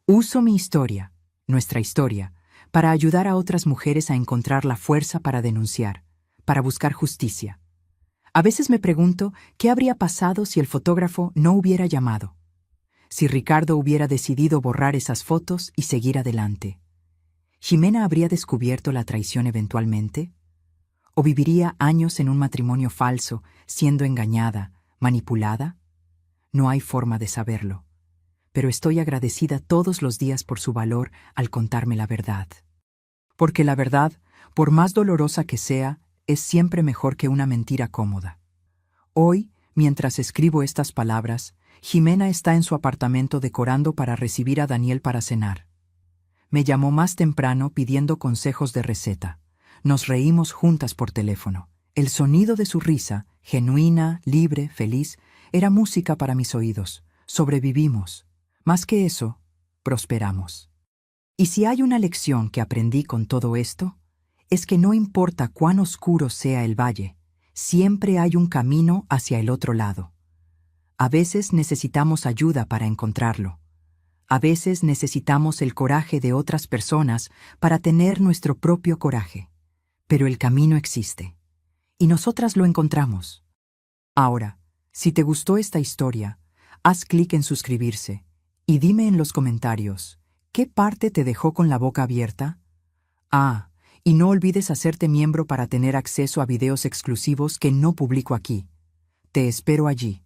Uso mi historia, nuestra historia, para ayudar a otras mujeres a encontrar la fuerza para denunciar, para buscar justicia. A veces me pregunto qué habría pasado si el fotógrafo no hubiera llamado, si Ricardo hubiera decidido borrar esas fotos y seguir adelante. ¿Jimena habría descubierto la traición eventualmente? ¿O viviría años en un matrimonio falso, siendo engañada, manipulada? No hay forma de saberlo. Pero estoy agradecida todos los días por su valor al contarme la verdad. Porque la verdad, por más dolorosa que sea, es siempre mejor que una mentira cómoda. Hoy, mientras escribo estas palabras, Jimena está en su apartamento decorando para recibir a Daniel para cenar. Me llamó más temprano pidiendo consejos de receta. Nos reímos juntas por teléfono. El sonido de su risa, genuina, libre, feliz, era música para mis oídos. Sobrevivimos. Más que eso, prosperamos. Y si hay una lección que aprendí con todo esto, es que no importa cuán oscuro sea el valle, siempre hay un camino hacia el otro lado. A veces necesitamos ayuda para encontrarlo. A veces necesitamos el coraje de otras personas para tener nuestro propio coraje. Pero el camino existe. Y nosotras lo encontramos. Ahora, si te gustó esta historia, haz clic en suscribirse y dime en los comentarios, ¿qué parte te dejó con la boca abierta? Y no olvides hacerte miembro para tener acceso a videos exclusivos que no publico aquí. Te espero allí.